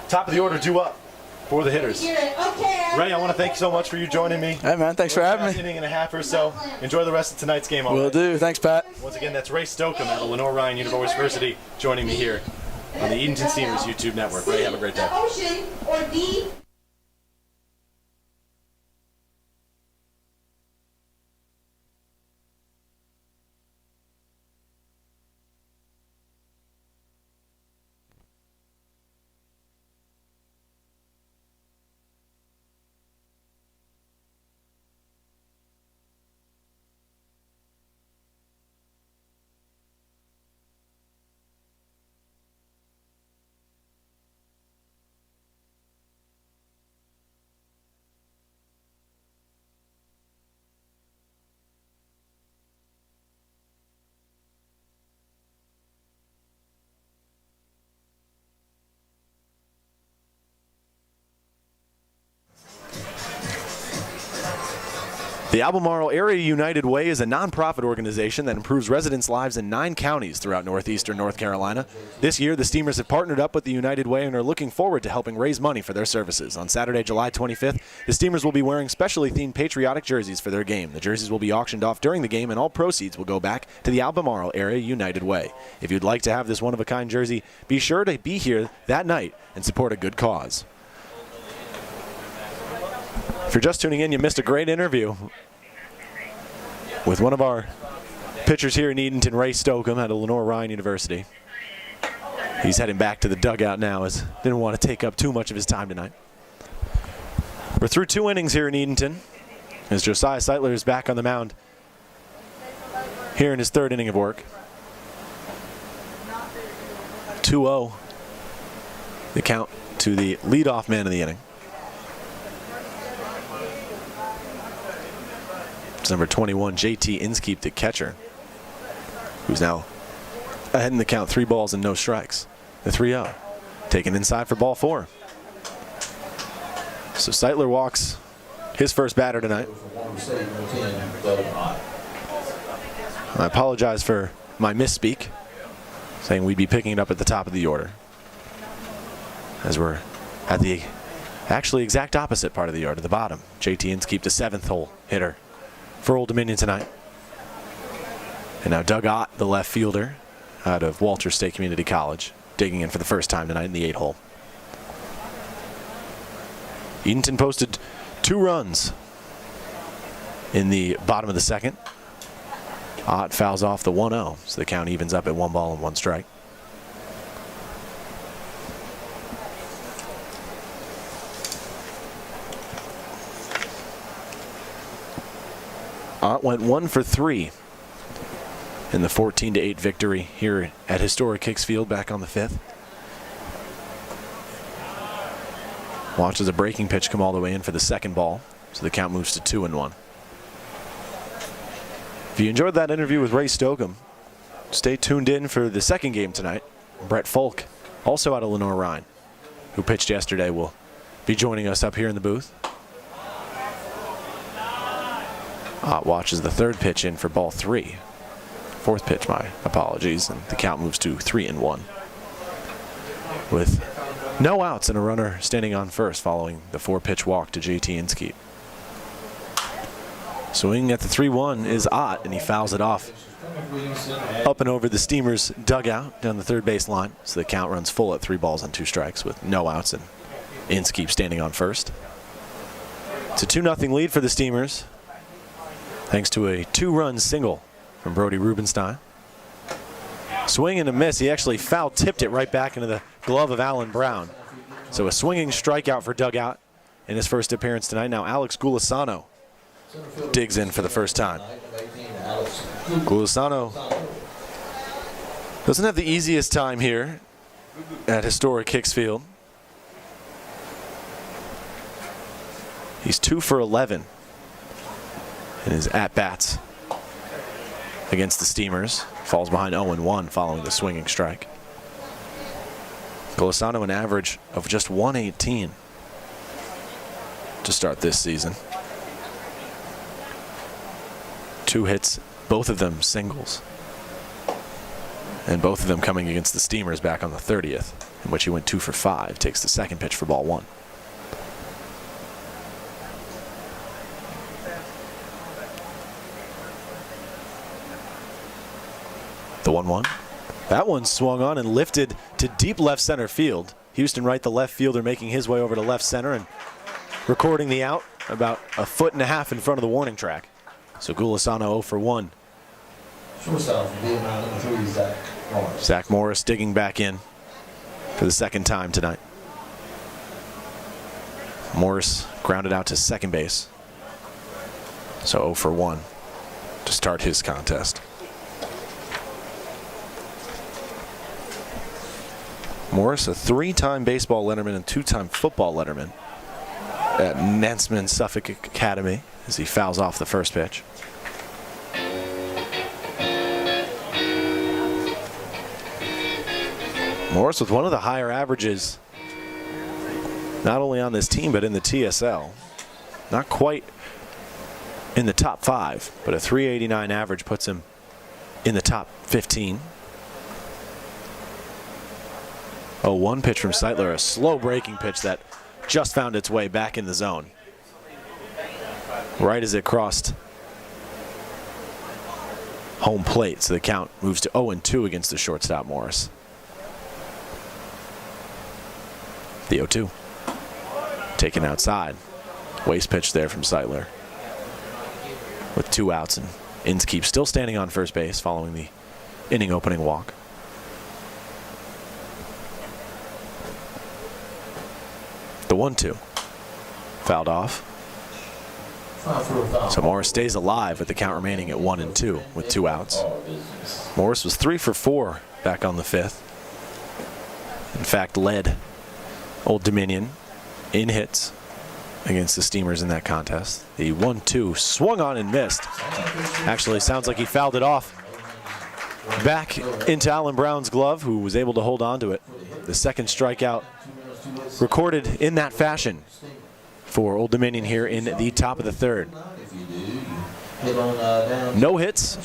top of the order due up for the hitters. Ray, I want to thank you so much for you joining me. Hey, man, thanks for having me. Inning and a half or so. Enjoy the rest of tonight's game. Will do. Thanks, Pat. Once again, that's Ray Stokeham at Lenore-Ryan University joining me here on the Edenton Steamers YouTube network. Ray, have a great day. Ocean or deep. The Albemarle Area United Way is a nonprofit organization that improves residents' lives in 9 counties throughout northeastern North Carolina. This year, the Steamers have partnered up with the United Way and are looking forward to helping raise money for their services. On Saturday, July 25th, the Steamers will be wearing specially themed patriotic jerseys for their game. The jerseys will be auctioned off during the game, and all proceeds will go back to the Albemarle Area United Way. If you'd like to have this one-of-a-kind jersey, be sure to be here that night and support a good cause. If you're just tuning in, you missed a great interview with one of our pitchers here in Edenton, Ray Stokeham, out of Lenore-Ryan University. He's heading back to the dugout now, as didn't want to take up too much of his time tonight. We're through 2 innings here in Edenton, as Josiah Seitler is back on the mound here in his 3rd inning of work. 2-0, the count to the leadoff man of the inning. Number 21, JT Inskeep, the catcher, who's now ahead in the count, 3 balls and no strikes. The 3-0, taken inside for ball 4. So Seitler walks his first batter tonight. I apologize for my misspeak, saying we'd be picking it up at the top of the order, as we're at the actually exact opposite part of the order, the bottom. JT Inskeep, the 7th hole hitter for Old Dominion tonight. And now Doug Ott, the left fielder out of Walters State Community College, digging in for the first time tonight in the 8 hole. Edenton posted 2 runs in the bottom of the 2nd. Ott fouls off the 1-0, so the count evens up at 1 ball and 1 strike. Ott went 1 for 3 in the 14-8 victory here at Historic Hicks Field back on the 5th. Watches a breaking pitch come all the way in for the 2nd ball, so the count moves to 2-1. If you enjoyed that interview with Ray Stokeham, stay tuned in for the 2nd game tonight. Brett Folk, also out of Lenore-Ryan, who pitched yesterday, will be joining us up here in the booth. Ott watches the 3rd pitch in for ball 3. 4th pitch, my apologies, and the count moves to 3-1. With no outs and a runner standing on first following the 4-pitch walk to JT Inskeep. Swinging at the 3-1 is Ott, and he fouls it off up and over the Steamers dugout down the 3rd base line. So the count runs full at 3 balls and 2 strikes with no outs and Inskeep standing on first. It's a 2-0 lead for the Steamers, thanks to a 2-run single from Brody Rubenstein. Swing and a miss. He actually foul tipped it right back into the glove of Alan Brown. So a swinging strikeout for Doug Ott in his first appearance tonight. Now Alex Gulisano digs in for the first time. Gulisano doesn't have the easiest time here at Historic Hicks Field. He's 2 for 11 in his at-bats against the Steamers. Falls behind 0-1 following the swinging strike. Gulisano an average of just 118 to start this season. 2 hits, both of them singles. And both of them coming against the Steamers back on the 30th, in which he went 2 for 5, takes the 2nd pitch for ball 1. The 1-1. That one swung on and lifted to deep left center field. Houston Wright, the left fielder, making his way over to left center and recording the out about 1.5 feet in front of the warning track. So Gulisano 0 for 1. Shortstop from being around number 3, Zach Morris. Zach Morris digging back in for the 2nd time tonight. Morris grounded out to 2nd base. So 0 for 1 to start his contest. Morris, a 3-time baseball letterman and 2-time football letterman at Nansman Suffolk Academy, as he fouls off the first pitch. Morris with one of the higher averages, not only on this team, but in the TSL. Not quite in the top 5, but a .389 average puts him in the top 15. 0-1 pitch from Seitler, a slow breaking pitch that just found its way back in the zone. Right as it crossed home plate, so the count moves to 0-2 against the shortstop Morris. The 0-2. Taken outside. Waste pitch there from Seitler. With 2 outs, and Inskeep still standing on first base following the inning opening walk. The 1-2. Fouled off. So Morris stays alive with the count remaining at 1-2 with 2 outs. Morris was 3 for 4 back on the 5th. In fact, led Old Dominion in hits against the Steamers in that contest. The 1-2 swung on and missed. Actually, sounds like he fouled it off back into Alan Brown's glove, who was able to hold on to it. The second strikeout recorded in that fashion for Old Dominion here in the top of the 3rd. No hits,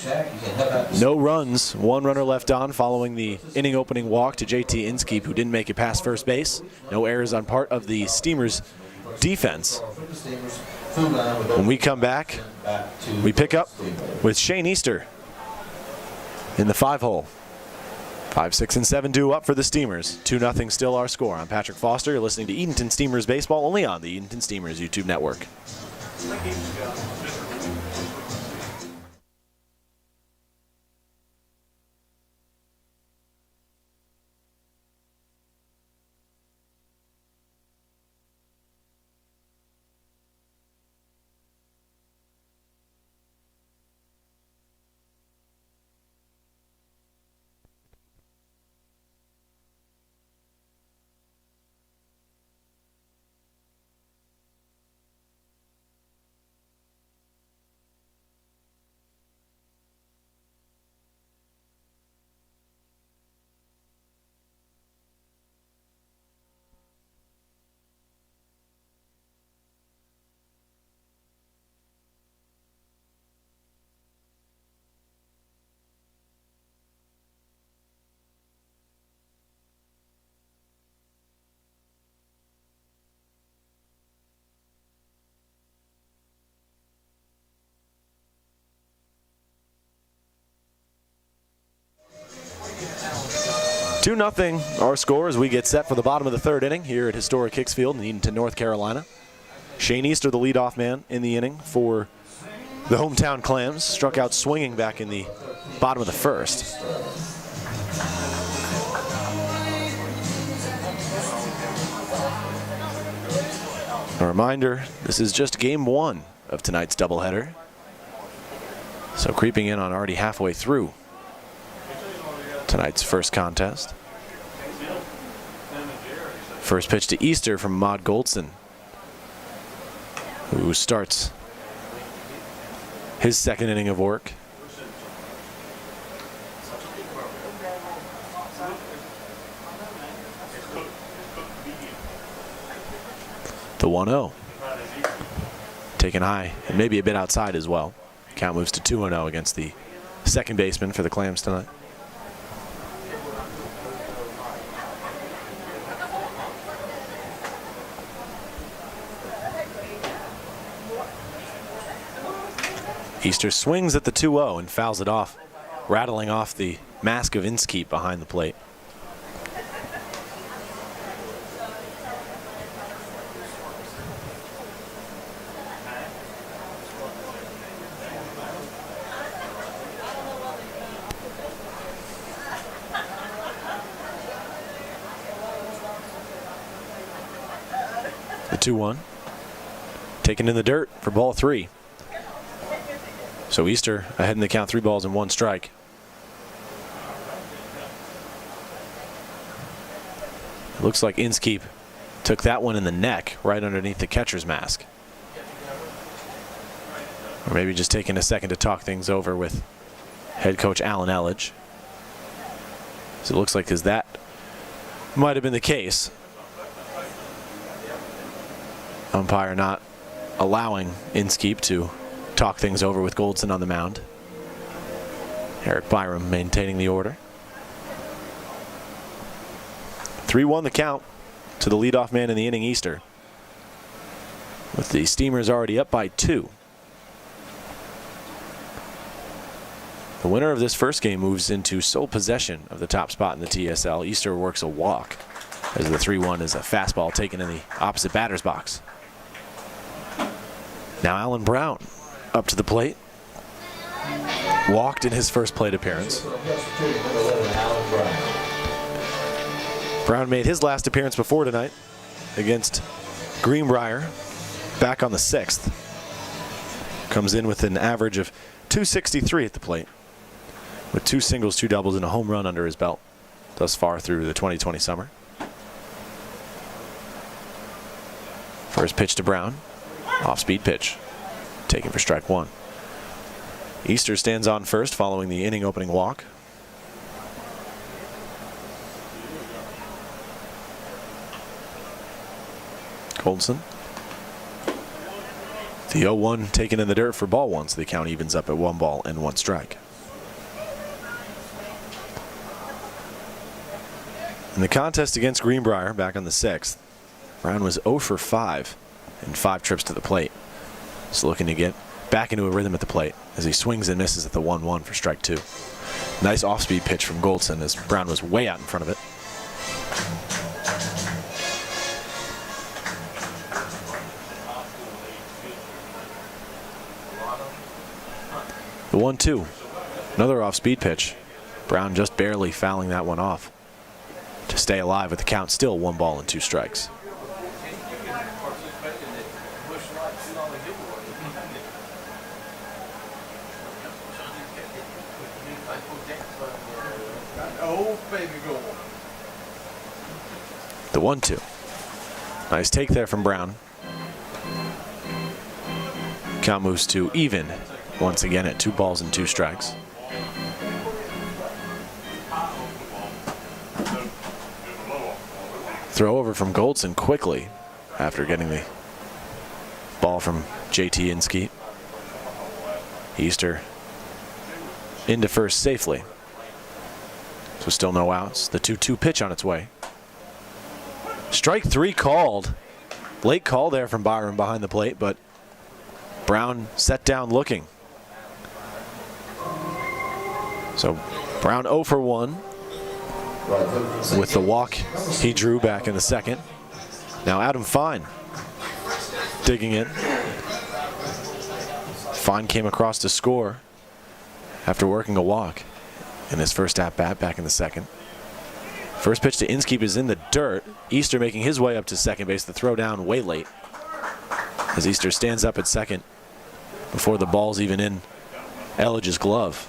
no runs, 1 runner left on following the inning opening walk to JT Inskeep, who didn't make it past first base. No errors on part of the Steamers defense. When we come back, we pick up with Shane Easter in the 5-hole. 5, 6, and 7 due up for the Steamers. 2-0 still our score. I'm Patrick Foster. You're listening to Edenton Steamers Baseball only on the Edenton Steamers YouTube network. 2-0 our score as we get set for the bottom of the 3rd inning here at Historic Hicks Field in Edenton, North Carolina. Shane Easter, the leadoff man in the inning for the hometown Clams, struck out swinging back in the bottom of the 1st. A reminder, this is just game 1 of tonight's doubleheader. So creeping in on already halfway through tonight's first contest. First pitch to Easter from Maude Goldson, who starts his 2nd inning of work. The 1-0. Taken high and maybe a bit outside as well. Count moves to 2-0 against the second baseman for the Clams tonight. Easter swings at the 2-0 and fouls it off, rattling off the mask of Inskeep behind the plate. The 2-1, taken in the dirt for ball 3. So Easter ahead in the count, 3 balls and 1 strike. Looks like Inskeep took that one in the neck right underneath the catcher's mask. Or maybe just taking a second to talk things over with head coach Alan Elledge. So it looks like that might have been the case. Umpire not allowing Inskeep to talk things over with Goldson on the mound. Eric Byram maintaining the order. 3-1 the count to the leadoff man in the inning, Easter, with the Steamers already up by 2. The winner of this first game moves into sole possession of the top spot in the TSL. Easter works a walk as the 3-1 is a fastball taken in the opposite batter's box. Now Alan Brown up to the plate. Walked in his first plate appearance. Brown made his last appearance before tonight against Greenbrier back on the 6th. Comes in with an average of .263 at the plate, with 2 singles, 2 doubles, and a home run under his belt thus far through the 2020 summer. First pitch to Brown. Off-speed pitch. Taken for strike 1. Easter stands on first following the inning opening walk. Goldson. The 0-1 taken in the dirt for ball 1, so the count evens up at 1 ball and 1 strike. In the contest against Greenbrier back on the 6th, Brown was 0 for 5 in 5 trips to the plate. So looking to get back into a rhythm at the plate as he swings and misses at the 1-1 for strike 2. Nice off-speed pitch from Goldson as Brown was way out in front of it. The 1-2, another off-speed pitch. Brown just barely fouling that one off to stay alive with the count still 1 ball and 2 strikes. The 1-2. Nice take there from Brown. Count moves to even once again at 2 balls and 2 strikes. Throw over from Goldson quickly after getting the ball from JT Inskeet. Easter into first safely. So still no outs. The 2-2 pitch on its way. Strike 3 called. Late call there from Byron behind the plate, but Brown set down looking. So Brown 0 for 1 with the walk he drew back in the 2nd. Now Adam Fine digging in. Fine came across to score after working a walk in his first at-bat back in the 2nd. First pitch to Inskeep is in the dirt. Easter making his way up to second base. The throw down way late as Easter stands up at second before the ball's even in Elledge's glove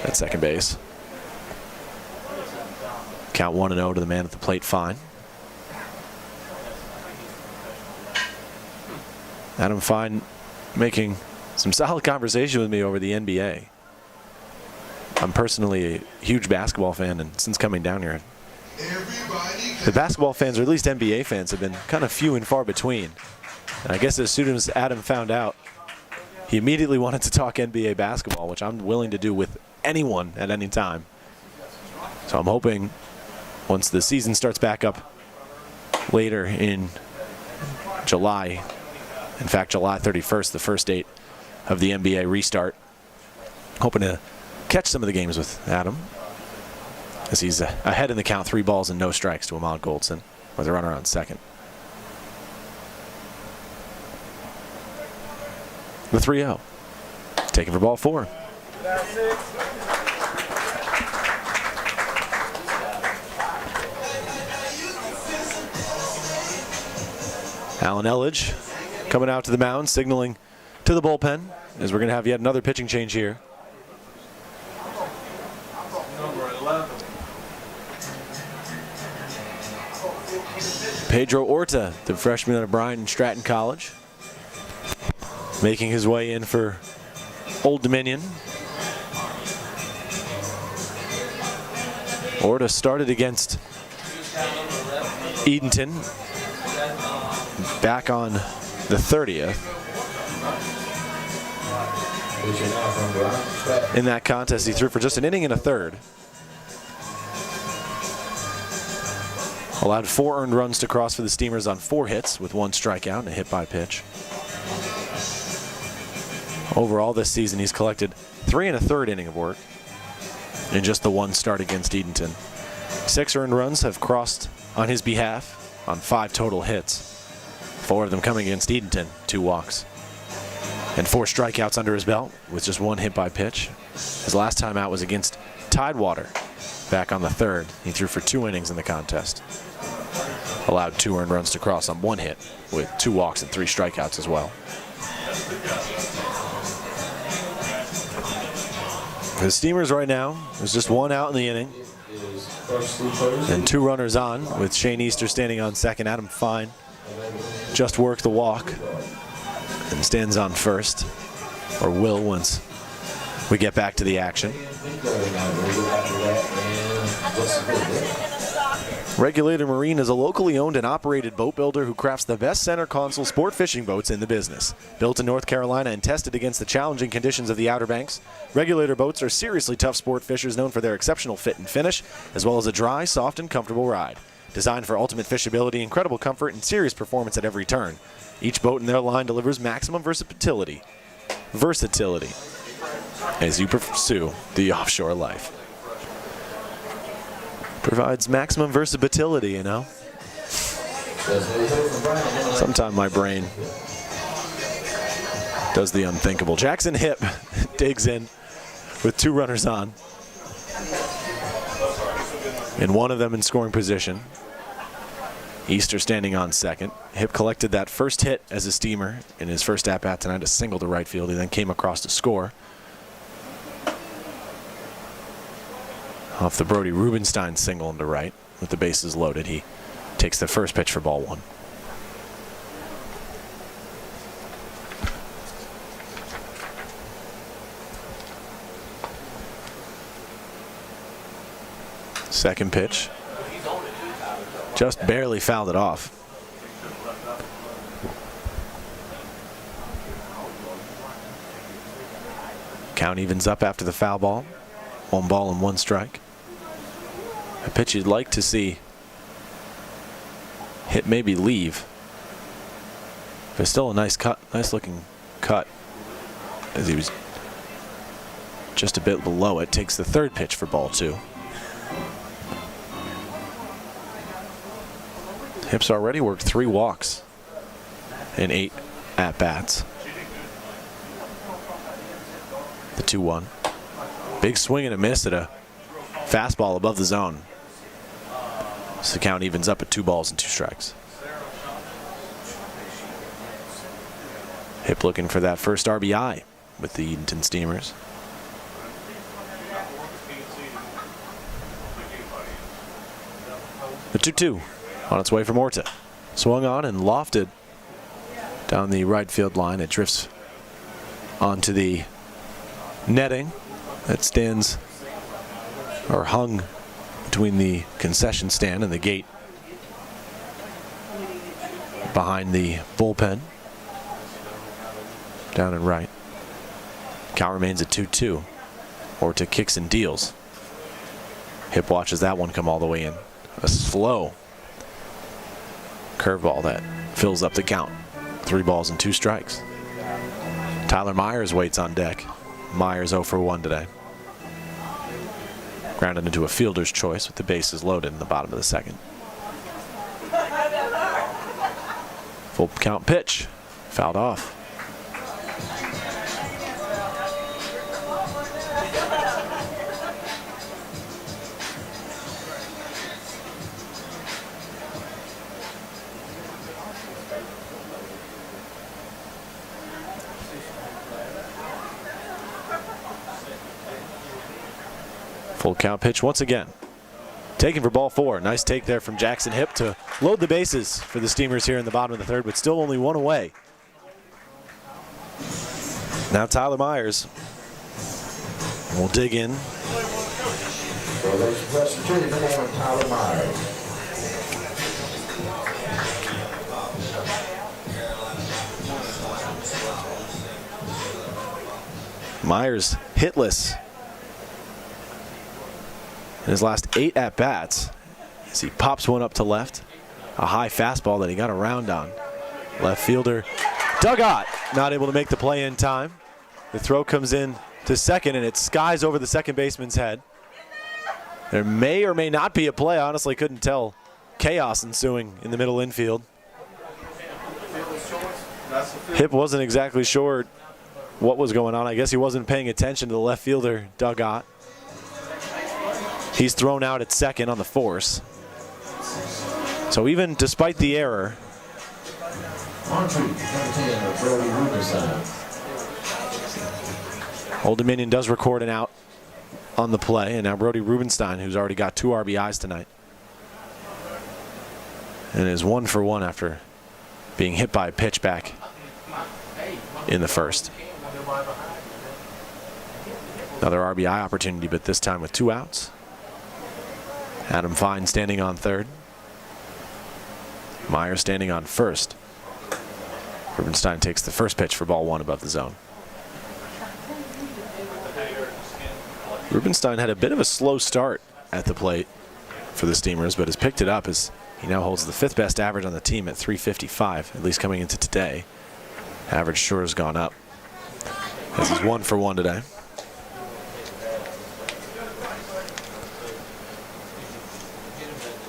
at second base. Count 1-0 to the man at the plate, Fine. Adam Fine making some solid conversation with me over the NBA. I'm personally a huge basketball fan, and since coming down here, the basketball fans, or at least NBA fans, have been kind of few and far between. And I guess as soon as Adam found out, he immediately wanted to talk NBA basketball, which I'm willing to do with anyone at any time. So I'm hoping once the season starts back up later in July, in fact July 31st, the first date of the NBA restart, hoping to catch some of the games with Adam as he's ahead in the count, 3 balls and no strikes to Ahmad Goldson with a runner on second. The 3-0 taken for ball 4. Alan Elledge coming out to the mound, signaling to the bullpen as we're going to have yet another pitching change here. Pedro Orta, the freshman out of Bryan and Stratton College, making his way in for Old Dominion. Orta started against Edenton back on the 30th. Pitcher now from Brown. In that contest, he threw for just an inning and a third. Allowed 4 earned runs to cross for the Steamers on 4 hits with 1 strikeout and a hit by pitch. Overall this season, he's collected 3 1/3 inning of work in just the 1 start against Edenton. 6 earned runs have crossed on his behalf on 5 total hits. 4 of them coming against Edenton, 2 walks. And 4 strikeouts under his belt with just 1 hit by pitch. His last time out was against Tidewater back on the 3rd. He threw for 2 innings in the contest. Allowed 2 earned runs to cross on 1 hit with 2 walks and 3 strikeouts as well. The Steamers right now, there's just 1 out in the inning. And 2 runners on with Shane Easter standing on second. Adam Fine just worked the walk and stands on first, or will once we get back to the action. Regulator Marine is a locally owned and operated boat builder who crafts the best center console sport fishing boats in the business. Built in North Carolina and tested against the challenging conditions of the Outer Banks, Regulator boats are seriously tough sport fishers known for their exceptional fit and finish, as well as a dry, soft, and comfortable ride. Designed for ultimate fishability, incredible comfort, and serious performance at every turn. Each boat in their line delivers maximum versatility as you pursue the offshore life. Provides maximum versatility, you know. Sometimes my brain does the unthinkable. Jackson Hip digs in with 2 runners on, and 1 of them in scoring position. Easter standing on second. Hip collected that first hit as a Steamer in his first at-bat tonight, a single to right field. He then came across to score. Off the Brody Rubenstein single into right with the bases loaded, he takes the first pitch for ball 1. Second pitch. Just barely fouled it off. Count evens up after the foul ball. 1 ball and 1 strike. A pitch you'd like to see hit maybe leave. But still a nice cut, nice looking cut as he was just a bit below it. Takes the 3rd pitch for ball 2. Hip's already worked 3 walks in 8 at-bats. The 2-1. Big swing and a miss at a fastball above the zone. So the count evens up at 2 balls and 2 strikes. Hip looking for that first RBI with the Edenton Steamers. The 2-2 on its way from Orta. Swung on and lofted down the right field line. It drifts onto the netting that stands or hung between the concession stand and the gate behind the bullpen down and right. Count remains at 2-2. Orta kicks and deals. Hip watches that one come all the way in. A slow curveball that fills up the count. 3 balls and 2 strikes. Tyler Myers waits on deck. Myers 0 for 1 today. Grounded into a fielder's choice with the bases loaded in the bottom of the 2nd. Full count pitch. Fouled off. Full count pitch once again. Taken for ball 4. Nice take there from Jackson Hip to load the bases for the Steamers here in the bottom of the 3rd, but still only 1 away. Now Tyler Myers will dig in. Tyler Myers. Myers hitless in his last 8 at-bats as he pops one up to left. A high fastball that he got around on. Left fielder Dugout not able to make the play in time. The throw comes in to second, and it skies over the second baseman's head. There may or may not be a play. I honestly couldn't tell. Chaos ensuing in the middle infield. Hip wasn't exactly sure what was going on. I guess he wasn't paying attention to the left fielder, Dugout. He's thrown out at second on the force. So even despite the error, Old Dominion does record an out on the play, and now Brody Rubenstein, who's already got 2 RBIs tonight, and is 1 for 1 after being hit by a pitch back in the first. Another RBI opportunity, but this time with 2 outs. Adam Fine standing on third. Meyer standing on first. Rubenstein takes the first pitch for ball 1 above the zone. Rubenstein had a bit of a slow start at the plate for the Steamers, but has picked it up as he now holds the 5th best average on the team at .355, at least coming into today. Average sure has gone up as he's 1 for 1 today.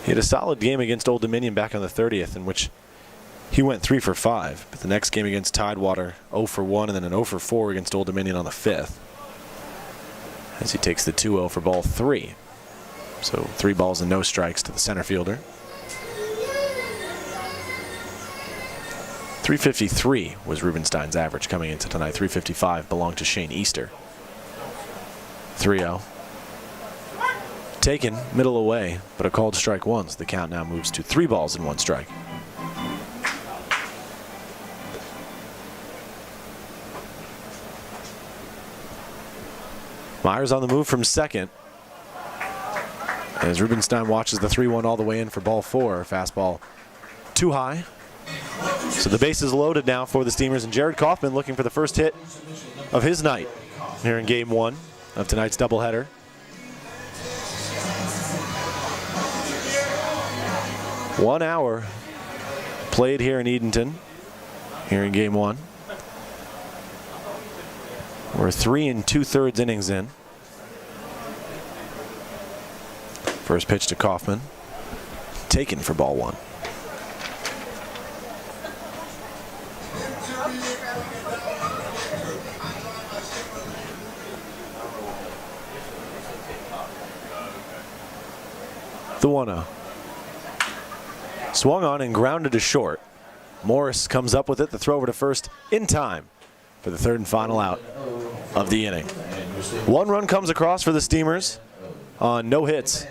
He had a solid game against Old Dominion back on the 30th, in which he went 3 for 5. But the next game against Tidewater, 0 for 1, and then an 0 for 4 against Old Dominion on the 5th. As he takes the 2-0 for ball 3. So 3 balls and no strikes to the center fielder. .353 was Rubenstein's average coming into tonight. .355 belonged to Shane Easter. 3-0. Taken, middle away, but a called strike 1. So the count now moves to 3 balls and 1 strike. Myers on the move from second as Rubenstein watches the 3-1 all the way in for ball 4. Fastball too high. So the base is loaded now for the Steamers, and Jared Kaufman looking for the first hit of his night here in game 1 of tonight's doubleheader. One hour played here in Edenton here in game 1. We're 3 2/3 innings in. First pitch to Kaufman. Taken for ball 1. The 1-0. Swung on and grounded to short. Morris comes up with it. The throw over to first in time for the 3rd and final out of the inning. 1 run comes across for the Steamers on no hits.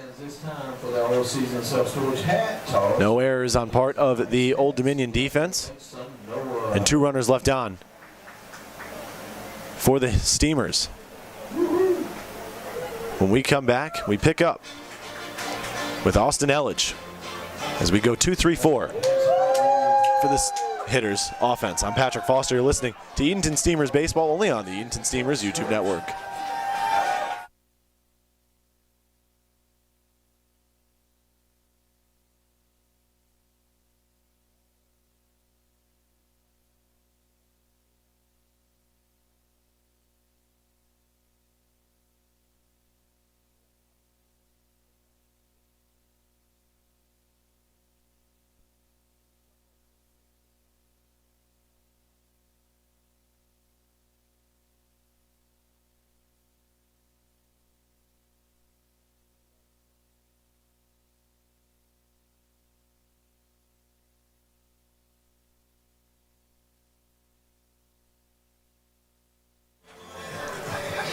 No errors on part of the Old Dominion defense. And 2 runners left on for the Steamers. When we come back, we pick up with Austin Elledge as we go 2-3-4 for this hitters offense. I'm Patrick Foster. You're listening to Edenton Steamers baseball only on the Edenton Steamers YouTube network.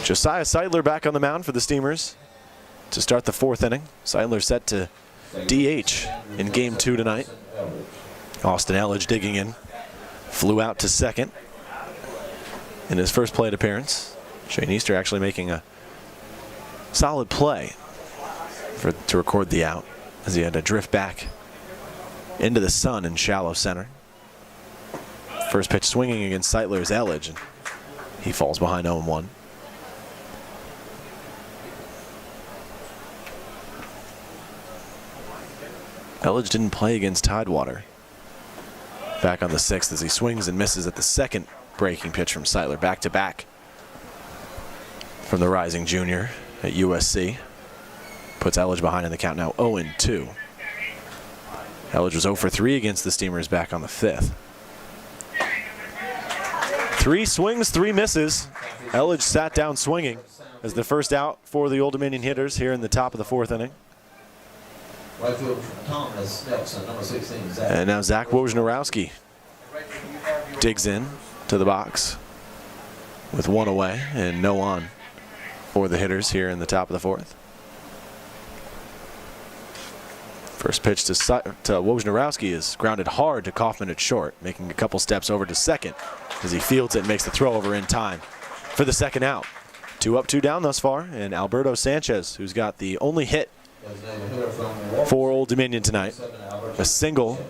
Josiah Seidler back on the mound for the Steamers to start the 4th inning. Seidler set to DH in game 2 tonight. Austin Elledge digging in. Flew out to second in his first plate appearance. Shane Easter actually making a solid play to record the out as he had to drift back into the sun in shallow center. First pitch swinging against Seidler's Elledge, and he falls behind 0-1. Elledge didn't play against Tidewater. Back on the 6th as he swings and misses at the second breaking pitch from Seitler. Back-to-back from the rising junior at USC. Puts Elledge behind in the count now 0-2. Elledge was 0 for 3 against the Steamers back on the 5th. 3 swings, 3 misses. Elledge sat down swinging as the first out for the Old Dominion hitters here in the top of the 4th inning. Right field from Thomas Nelson, number 16, Zach. And now Zach Wojnarowski digs in to the box with 1 away and no on for the hitters here in the top of the 4th. First pitch to Wojnarowski is grounded hard to Kaufman at short, making a couple steps over to second as he fields it and makes the throw over in time for the second out. 2 up, 2 down thus far, and Alberto Sanchez, who's got the only hit for Old Dominion tonight. A single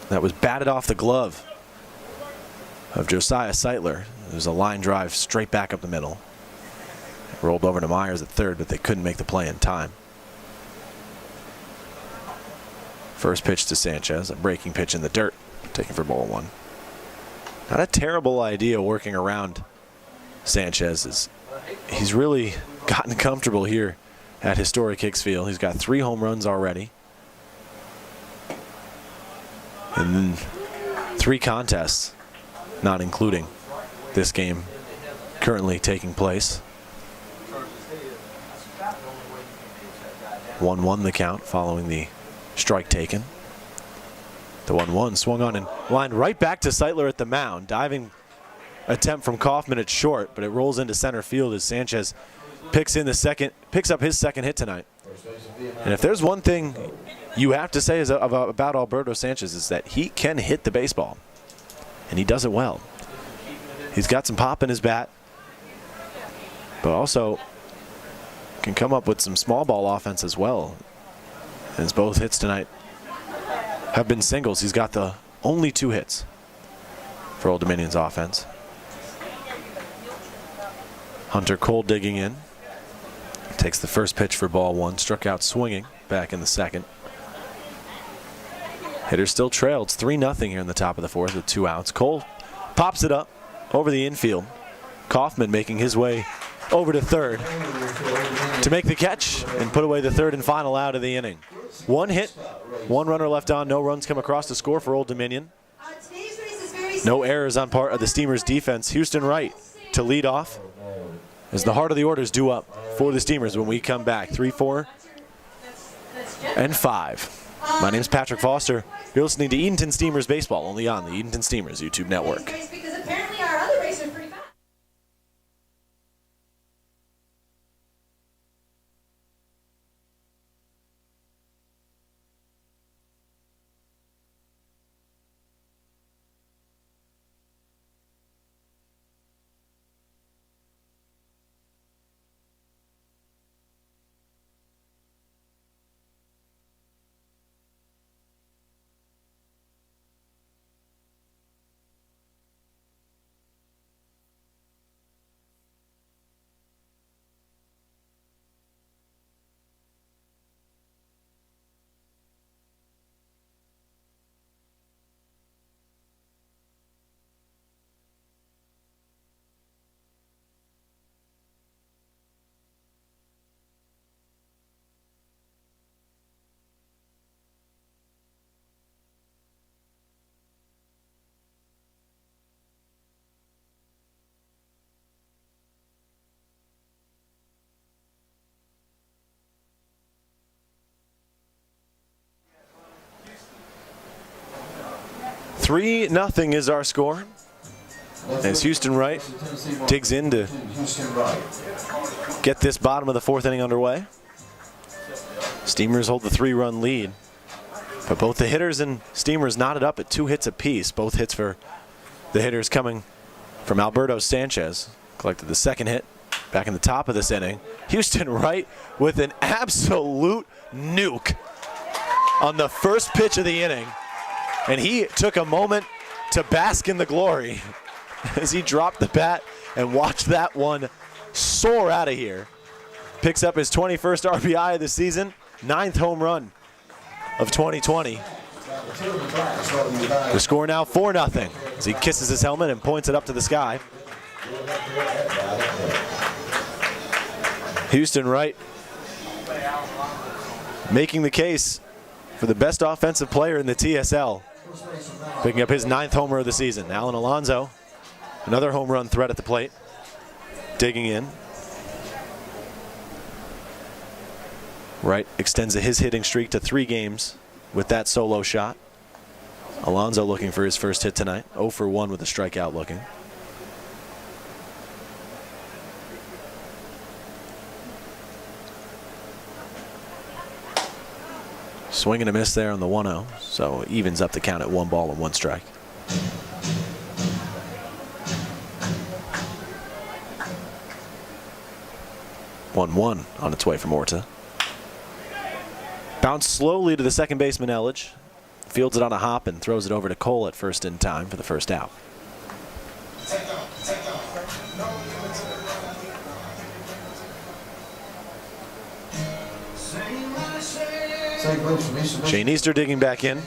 that was batted off the glove of Josiah Seitler. There's a line drive straight back up the middle. It rolled over to Myers at third, but they couldn't make the play in time. First pitch to Sanchez, a breaking pitch in the dirt, taken for ball 1. Not a terrible idea working around Sanchez. He's really gotten comfortable here at Historic Hicks Field. He's got 3 home runs already. And then 3 contests, not including this game currently taking place. 1-1 the count following the strike taken. The 1-1 swung on and lined right back to Seitler at the mound. Diving attempt from Kaufman at short, but it rolls into center field as Sanchez picks up his second hit tonight. And if there's one thing you have to say about Alberto Sanchez is that he can hit the baseball, and he does it well. He's got some pop in his bat, but also can come up with some small ball offense as well. And his both hits tonight have been singles. He's got the only 2 hits for Old Dominion's offense. Hunter Cole digging in. Takes the first pitch for ball 1. Struck out swinging back in the second. Hitters still trail. It's 3-0 here in the top of the 4th with 2 outs. Cole pops it up over the infield. Kaufman making his way over to third to make the catch and put away the 3rd and final out of the inning. 1 hit, 1 runner left on, no runs come across to score for Old Dominion. No errors on part of the Steamers defense. Houston Wright to lead off as the heart of the order is due up for the Steamers when we come back. 3, 4, and 5. My name's Patrick Foster. You're listening to Edenton Steamers Baseball, only on the Edenton Steamers YouTube network. Because apparently our other race are pretty fast. Three nothing is our score as Houston Wright digs in to get this bottom of the 4th inning underway. Steamers hold the 3-run lead, but both the hitters and Steamers knotted up at 2 hits apiece. Both hits for the hitters coming from Alberto Sanchez. Collected the 2nd hit back in the top of this inning. Houston Wright with an absolute nuke on the first pitch of the inning. And he took a moment to bask in the glory as he dropped the bat and watched that one soar out of here. Picks up his 21st RBI of the season, 9th home run of 2020. The score now 4-0 as he kisses his helmet and points it up to the sky. Houston Wright making the case for the best offensive player in the TSL, picking up his 9th homer of the season. Alan Alonso, another home run threat at the plate, digging in. Wright extends his hitting streak to 3 games with that solo shot. Alonso looking for his first hit tonight, 0 for 1 with a strikeout looking. Swing and a miss there on the 1-0, so evens up the count at 1 ball and 1 strike. One on its way from Orta. Bounce slowly to the second baseman Elledge. Fields it on a hop and throws it over to Cole at first in time for the first out. Shane Easter digging back in.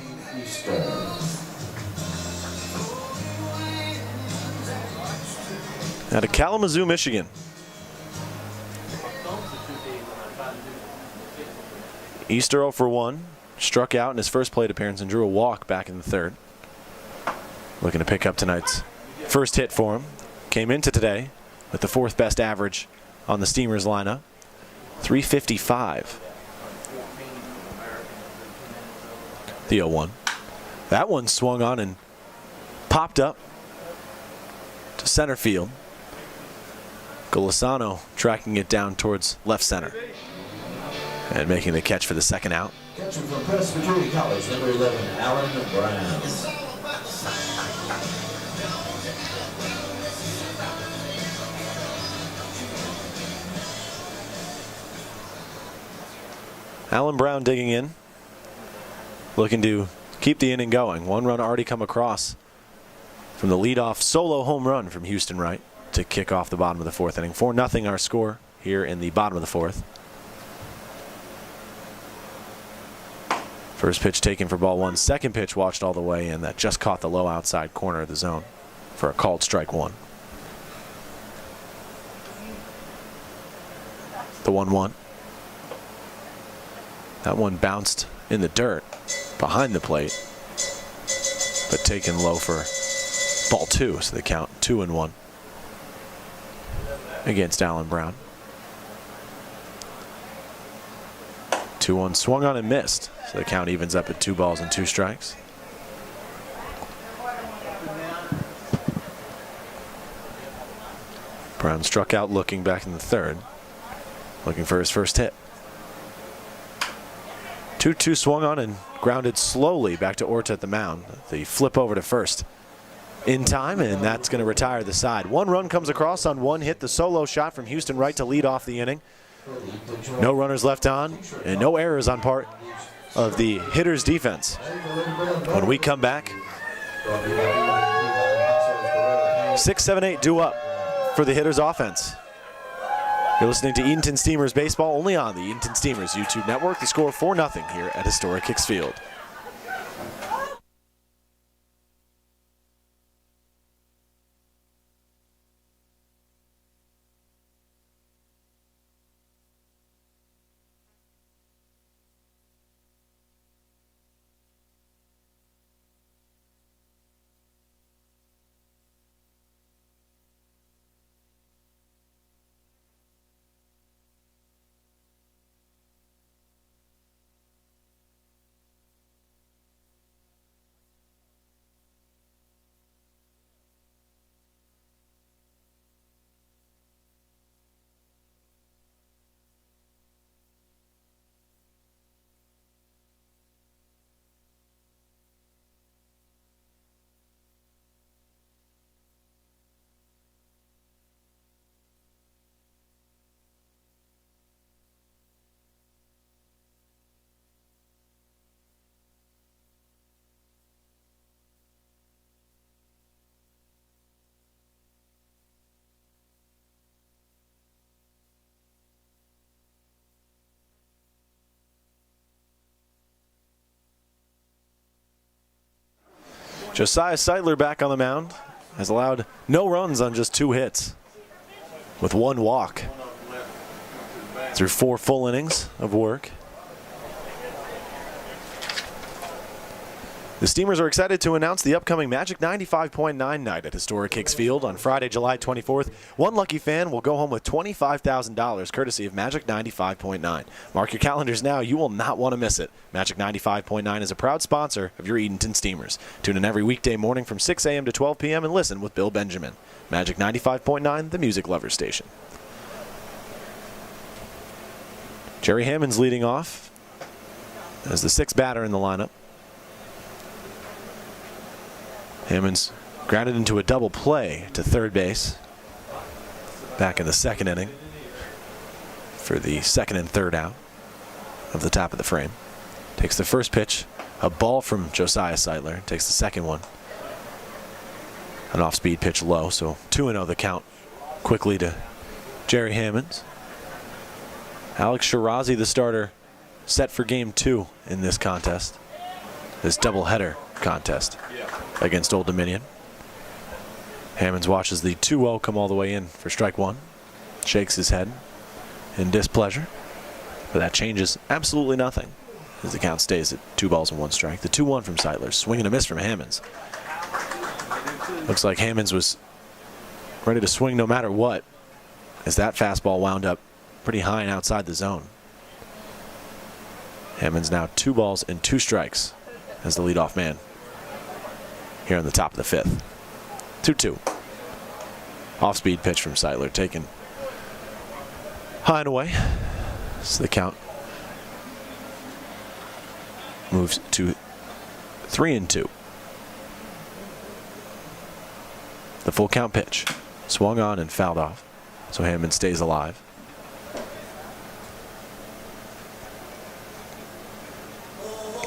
Out of Kalamazoo, Michigan. Easter 0 for 1. Struck out in his first plate appearance and drew a walk back in the 3rd. Looking to pick up tonight's first hit for him. Came into today with the 4th best average on the Steamers lineup. 355. The 0-1. That one swung on and popped up to center field. Golisano tracking it down towards left center and making the catch for the second out. Catcher from Presbyterian College, number 11, Alan Brown. Alan Brown digging in, looking to keep the inning going. 1 run already come across from the leadoff solo home run from Houston Wright to kick off the bottom of the 4th inning. 4-0 our score here in the bottom of the 4th. First pitch taken for ball 1. Second pitch watched all the way in. That just caught the low outside corner of the zone for a called strike 1. The 1-1. That one bounced in the dirt behind the plate, but taken low for ball 2. So they count 2-1 against Alan Brown. 2-1 swung on and missed. So the count evens up at 2 balls and 2 strikes. Brown struck out looking back in the 3rd, looking for his first hit. 2-2 swung on and grounded slowly back to Orta at the mound. The flip over to first in time, and that's going to retire the side. 1 run comes across on 1 hit, the solo shot from Houston Wright to lead off the inning. No runners left on and no errors on part of the hitters' defense. When we come back, 6, 7, 8 due up for the hitters' offense. You're listening to Edenton Steamers baseball only on the Edenton Steamers YouTube network. The score 4-0 here at Historic Hicks Field. Josiah Seidler back on the mound has allowed no runs on just 2 hits with 1 walk through 4 full innings of work. The Steamers are excited to announce the upcoming Magic 95.9 night at Historic Hicks Field on Friday, July 24th. One lucky fan will go home with $25,000 courtesy of Magic 95.9. Mark your calendars now. You will not want to miss it. Magic 95.9 is a proud sponsor of your Edenton Steamers. Tune in every weekday morning from 6 a.m. to 12 p.m. and listen with Bill Benjamin. Magic 95.9, the music lover station. Jerry Hammond's leading off as the 6th batter in the lineup. Hammond's grounded into a double play to third base back in the 2nd inning for the 2nd and 3rd out of the top of the frame. Takes the first pitch, a ball from Josiah Seidler. Takes the 2nd one, an off-speed pitch low, so 2-0 the count quickly to Jerry Hammond. Alex Shirazi, the starter, set for game 2 in this contest, this doubleheader contest against Old Dominion. Hammonds watches the 2-0 come all the way in for strike 1. Shakes his head in displeasure, but that changes absolutely nothing as the count stays at 2 balls and 1 strike. The 2-1 from Seidler, swing and a miss from Hammonds. Looks like Hammonds was ready to swing no matter what, as that fastball wound up pretty high and outside the zone. Hammonds now 2 balls and 2 strikes as the leadoff man here on the top of the 5th. 2-2. Off-speed pitch from Seidler taken high and away. So the count moves to 3-2. The full count pitch swung on and fouled off, so Hammond stays alive.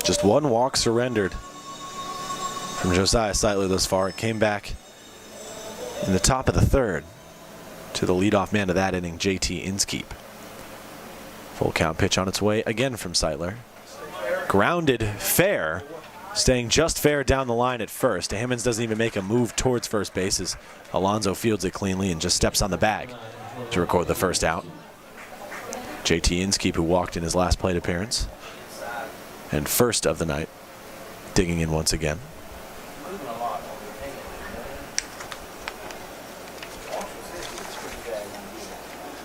Just 1 walk surrendered from Josiah Seidler thus far. It came back in the top of the 3rd to the leadoff man of that inning, JT Inskeep. Full count pitch on its way again from Seidler. Grounded fair, staying just fair down the line at first. Hammonds doesn't even make a move towards first base as Alonso fields it cleanly and just steps on the bag to record the first out. JT Inskeep, who walked in his last plate appearance and first of the night, digging in once again.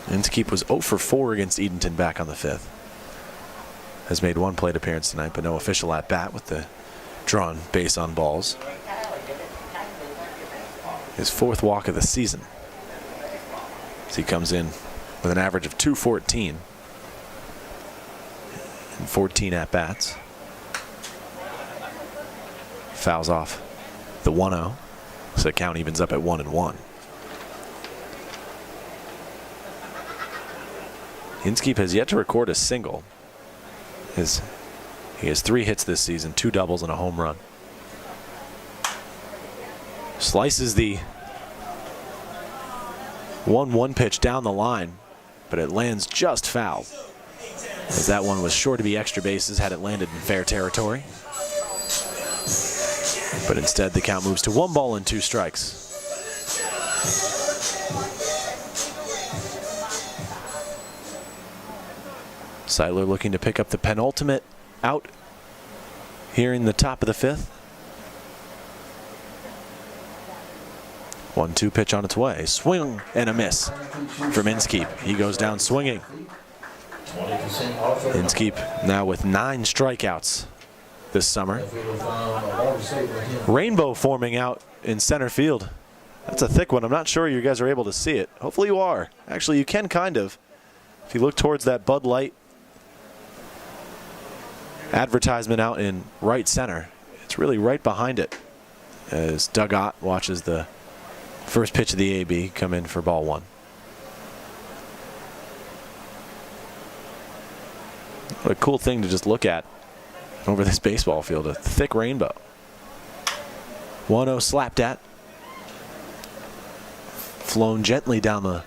Inskeep was 0 for 4 against Edenton back on the 5th. Has made 1 plate appearance tonight, but no official at bat with the drawn base on balls. His 4th walk of the season, as he comes in with an average of .214 and 14 at bats. Fouls off the 1-0, so the count evens up at 1-1. Inskeep has yet to record a single. He has 3 hits this season, 2 doubles and a home run. Slices the 1-1 pitch down the line, but it lands just foul, as that one was sure to be extra bases had it landed in fair territory. But instead the count moves to 1 ball and 2 strikes. Seidler looking to pick up the penultimate out here in the top of the 5th. 1-2 pitch on its way. Swing and a miss from Inskeep. He goes down swinging. Inskeep now with 9 strikeouts this summer. Rainbow forming out in center field. That's a thick one. I'm not sure you guys are able to see it. Hopefully you are. Actually, you can kind of. If you look towards that Bud Light advertisement out in right center, it's really right behind it as Doug Ott watches the first pitch of the AB come in for ball 1. What a cool thing to just look at over this baseball field, a thick rainbow. 1-0 slapped at. Flown gently down the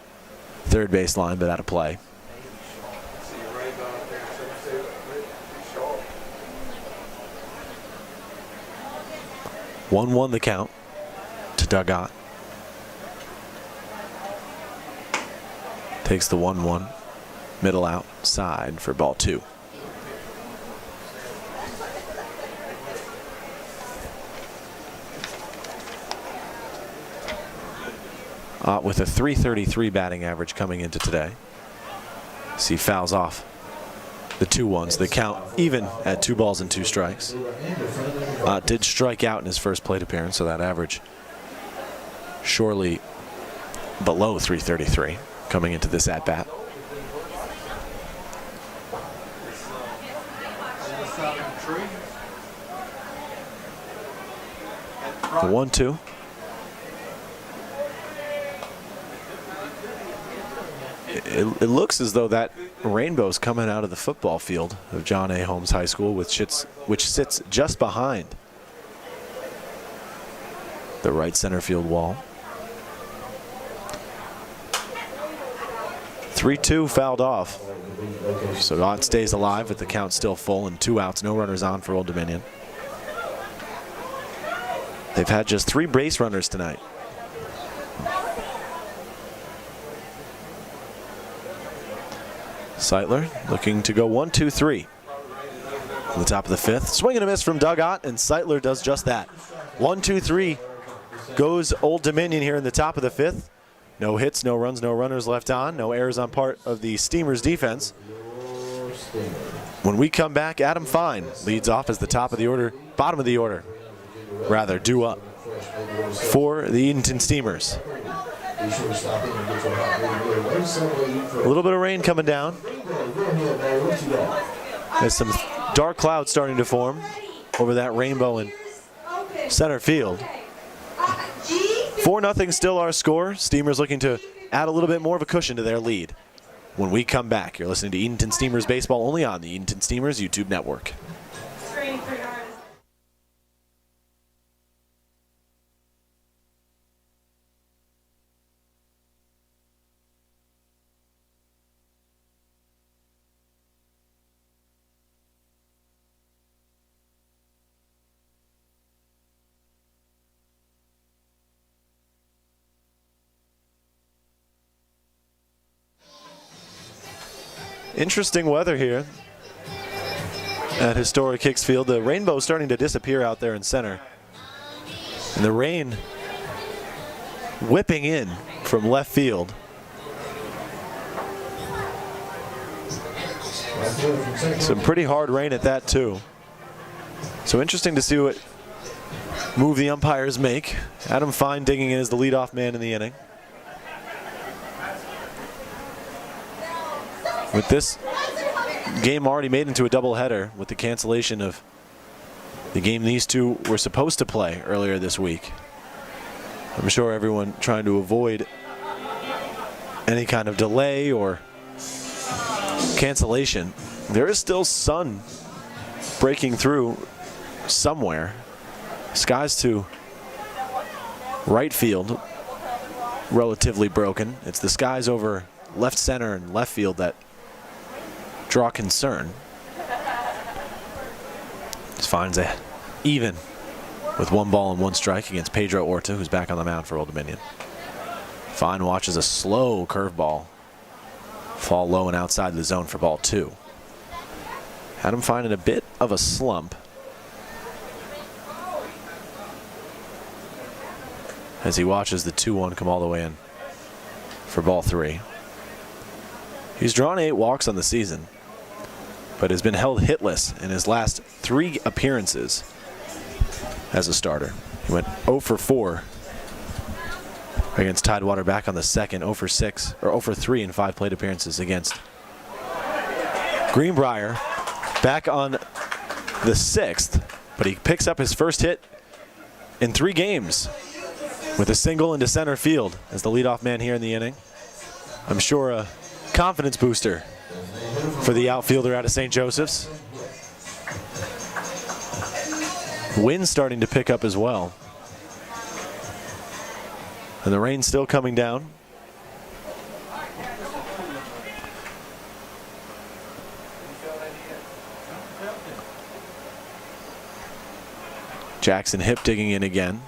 third base line, but out of play. 1-1 the count to Dugat. Takes the 1-1. Middle outside for ball 2. With a .333 batting average coming into today. See fouls off the 2-1s. The count even at 2 balls and 2 strikes. Did strike out in his first plate appearance, so that average surely below .333 coming into this at-bat. The 1-2. It looks as though that rainbow's coming out of the football field of John A. Holmes High School, which sits just behind the right center field wall. 3-2 fouled off. So Ott stays alive with the count still full and 2 outs, no runners on for Old Dominion. They've had just 3 base runners tonight. Seitler looking to go 1-2-3. On the top of the 5th. Swing and a miss from Dugat, and Seitler does just that. 1-2-3 goes Old Dominion here in the top of the 5th. No hits, no runs, no runners left on. No errors on part of the Steamers defense. When we come back, Adam Fine leads off as the top of the order, bottom of the order, rather, due up for the Edenton Steamers. A little bit of rain coming down. There's some dark clouds starting to form over that rainbow in center field. 4-0 still our score. Steamers looking to add a little bit more of a cushion to their lead. When we come back, you're listening to Edenton Steamers Baseball only on the Edenton Steamers YouTube network. Interesting weather here at Historic Hicks Field. The rainbow starting to disappear out there in center. And the rain whipping in from left field. Some pretty hard rain at that too. So interesting to see what move the umpires make. Adam Fine digging in as the leadoff man in the inning. With this game already made into a doubleheader with the cancellation of the game these two were supposed to play earlier this week. I'm sure everyone trying to avoid any kind of delay or cancellation. There is still sun breaking through somewhere. Skies to right field relatively broken. It's the skies over left center and left field that draw concern. This finds a even with 1 ball and 1 strike against Pedro Orta, who's back on the mound for Old Dominion. Fine watches a slow curveball fall low and outside the zone for ball 2. Adam Fine in a bit of a slump as he watches the 2-1 come all the way in for ball 3. He's drawn 8 walks on the season, but has been held hitless in his last 3 appearances as a starter. He went 0 for 4 against Tidewater back on the 2nd, 0 for 6 or 0 for 3 in 5 plate appearances against Greenbrier back on the 6th, but he picks up his first hit in 3 games with a single into center field as the leadoff man here in the inning. I'm sure a confidence booster for the outfielder out of St. Joseph's. Wind starting to pick up as well. And the rain still coming down. Jackson Hip digging in again.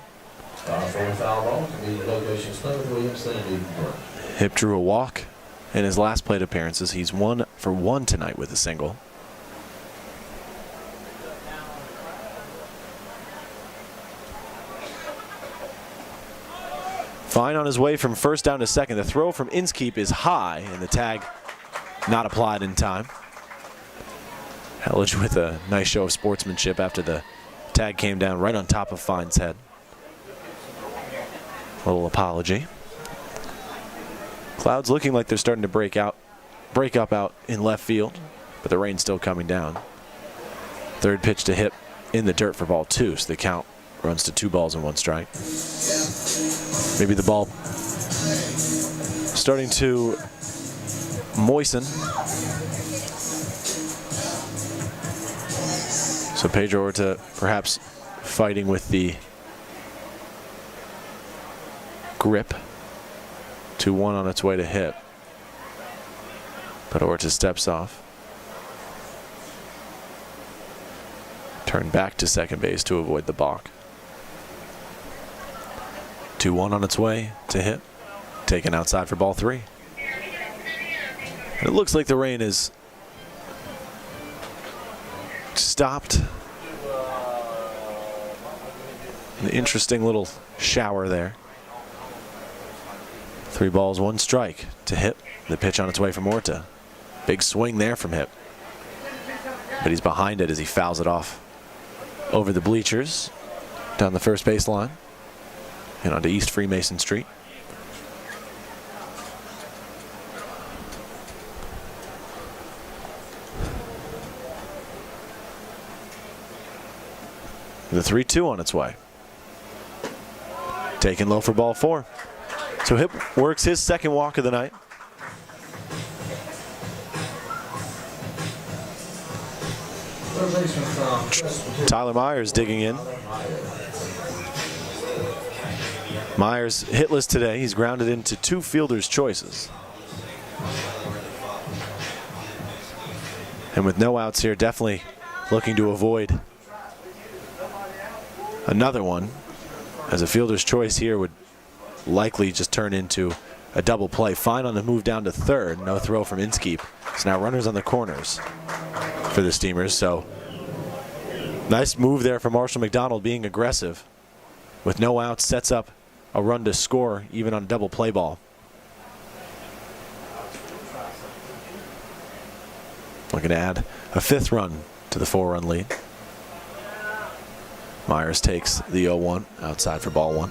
For foul ball to be location Smith, Williamson, and Edenton. Hip drew a walk in his last plate appearances. He's 1 for 1 tonight with a single. Fine on his way from first down to second. The throw from Inskeep is high, and the tag not applied in time. Hellich with a nice show of sportsmanship after the tag came down right on top of Fine's head. A little apology. Clouds looking like they're starting to break up out in left field, but the rain's still coming down. Third pitch to Hip in the dirt for ball 2, so the count runs to 2 balls and 1 strike. Maybe the ball starting to moisten. So Pedro Orta perhaps fighting with the grip. 2-1 on its way to Hip. But Orta steps off. Turn back to second base to avoid the balk. 2-1 on its way to Hip. Taken outside for ball 3. And it looks like the rain is stopped. An interesting little shower there. 3 balls, 1 strike to Hip. The pitch on its way from Orta. Big swing there from Hip. But he's behind it as he fouls it off over the bleachers down the first base line and onto East Freemason Street. The 3-2 on its way. Taken low for ball 4. So Hip works his second walk of the night. Tyler Myers digging in. Myers hitless today. He's grounded into 2 fielders' choices. And with no outs here, definitely looking to avoid another one, as a fielder's choice here would likely just turn into a double play. Fine on the move down to third. No throw from Inskeep. So now runners on the corners for the Steamers. So nice move there from Marshall McDonald, being aggressive. With no outs, sets up a run to score even on a double play ball. Looking to add a 5th run to the 4-run lead. Myers takes the 0-1 outside for ball 1.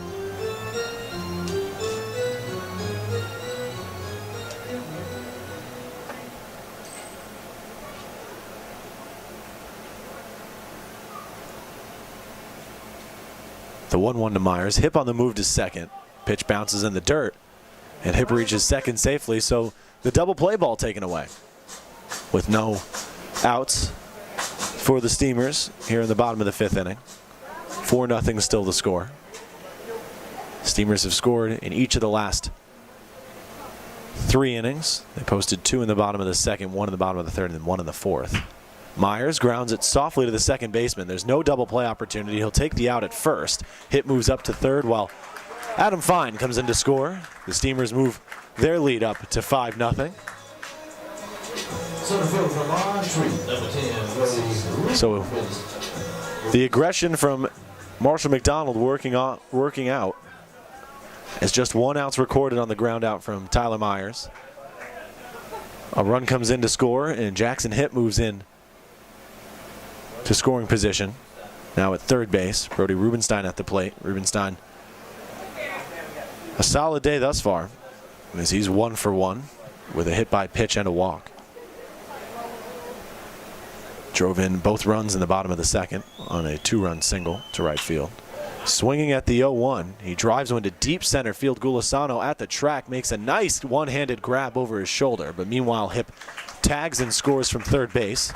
The 1-1 to Myers. Hip on the move to second. Pitch bounces in the dirt, and Hip reaches second safely, so the double play ball taken away. With no outs for the Steamers here in the bottom of the 5th inning. 4-0 still the score. Steamers have scored in each of the last 3 innings. They posted 2 in the bottom of the 2nd, 1 in the bottom of the 3rd, and then 1 in the 4th. Myers grounds it softly to the second baseman. There's no double play opportunity. He'll take the out at first. Hit moves up to third while Adam Fine comes in to score. The Steamers move their lead up to 5-0. So the aggression from Marshall McDonald working out as just 1 out's recorded on the ground out from Tyler Myers. A run comes in to score, and Jackson Hip moves in to scoring position. Now at third base, Brody Rubenstein at the plate. Rubenstein, a solid day thus far, as he's 1 for 1 with a hit by pitch and a walk. Drove in both runs in the bottom of the 2nd on a 2-run single to right field. Swinging at the 0-1, he drives one to deep center field. Gulisano at the track makes a nice one-handed grab over his shoulder, but meanwhile Hip tags and scores from third base.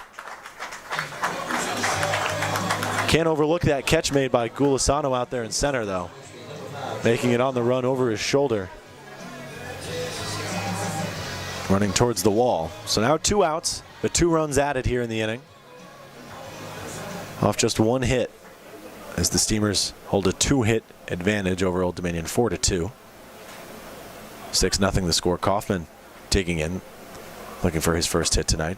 Can't overlook that catch made by Gulisano out there in center, though, making it on the run over his shoulder, running towards the wall. So now 2 outs, but 2 runs added here in the inning off just 1 hit as the Steamers hold a 2-hit advantage over Old Dominion, 4-2. 6-0 the score. Kaufman digging in, looking for his first hit tonight.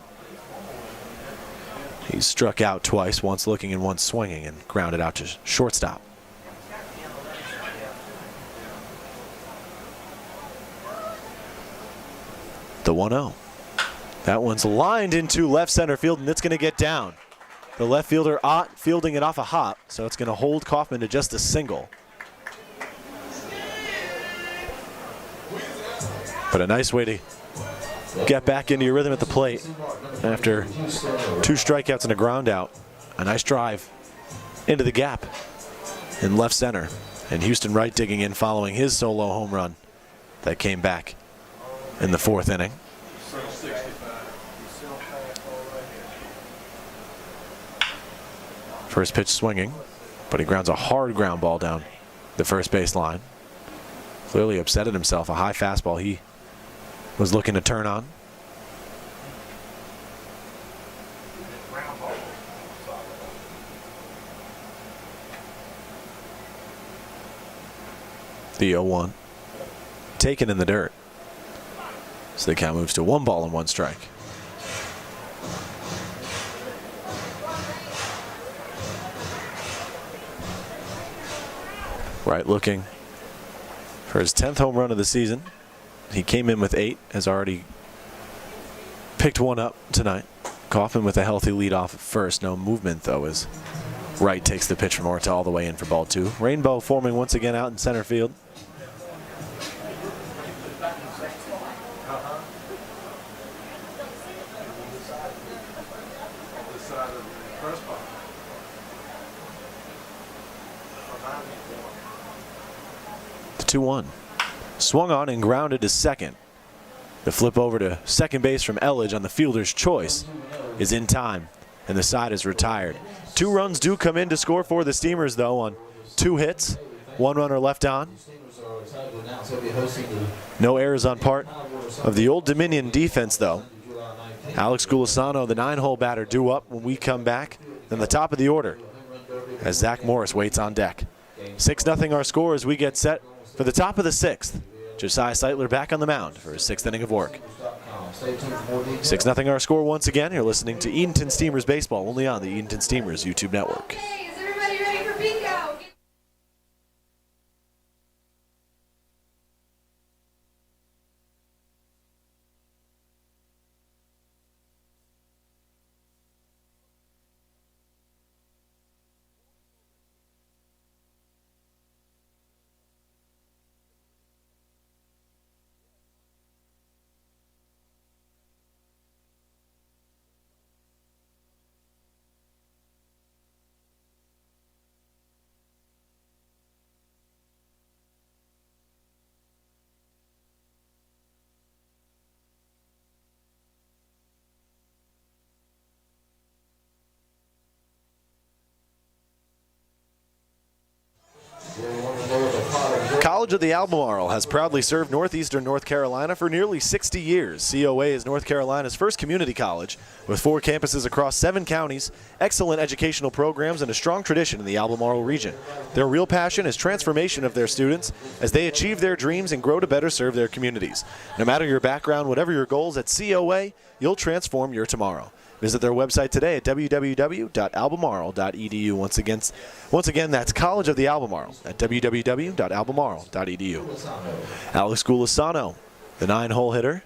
He's struck out twice, once looking and once swinging, and grounded out to shortstop. The 1-0. That one's lined into left center field, and it's going to get down. The left fielder Ott fielding it off a hop, so it's going to hold Kaufman to just a single. But a nice way to get back into your rhythm at the plate after 2 strikeouts and a ground out. A nice drive into the gap in left center. And Houston Wright digging in following his solo home run that came back in the 4th inning. First pitch swinging, but he grounds a hard ground ball down the first base line. Clearly upset at himself. A high fastball he was looking to turn on. The 0-1 taken in the dirt. So the count moves to 1 ball and 1 strike. Wright looking for his 10th home run of the season. He came in with 8, has already picked 1 up tonight. Kaufman with a healthy lead off at first. No movement though as Wright takes the pitch from Orta all the way in for ball 2. Rainbow forming once again out in center field. The 2-1. Swung on and grounded to second. The flip over to second base from Elledge on the fielder's choice is in time, and the side is retired. 2 runs do come in to score for the Steamers, though, on 2 hits. 1 runner left on. No errors on part of the Old Dominion defense, though. Alex Gulisano, the 9-hole batter, due up when we come back. Then the top of the order as Zach Morris waits on deck. 6-0 our score as we get set for the top of the 6th. Josiah Seitler back on the mound for his 6th inning of work. 6-0 our score once again. You're listening to Edenton Steamers baseball only on the Edenton Steamers YouTube network. Okay, is everybody ready for bingo? College of the Albemarle has proudly served northeastern North Carolina for nearly 60 years. COA is North Carolina's first community college with 4 campuses across 7 counties, excellent educational programs, and a strong tradition in the Albemarle region. Their real passion is transformation of their students as they achieve their dreams and grow to better serve their communities. No matter your background, whatever your goals, at COA, you'll transform your tomorrow. Visit their website today at www.albemarle.edu. Once again, that's College of the Albemarle at www.albemarle.edu. Alex Gulisano, the 9-hole hitter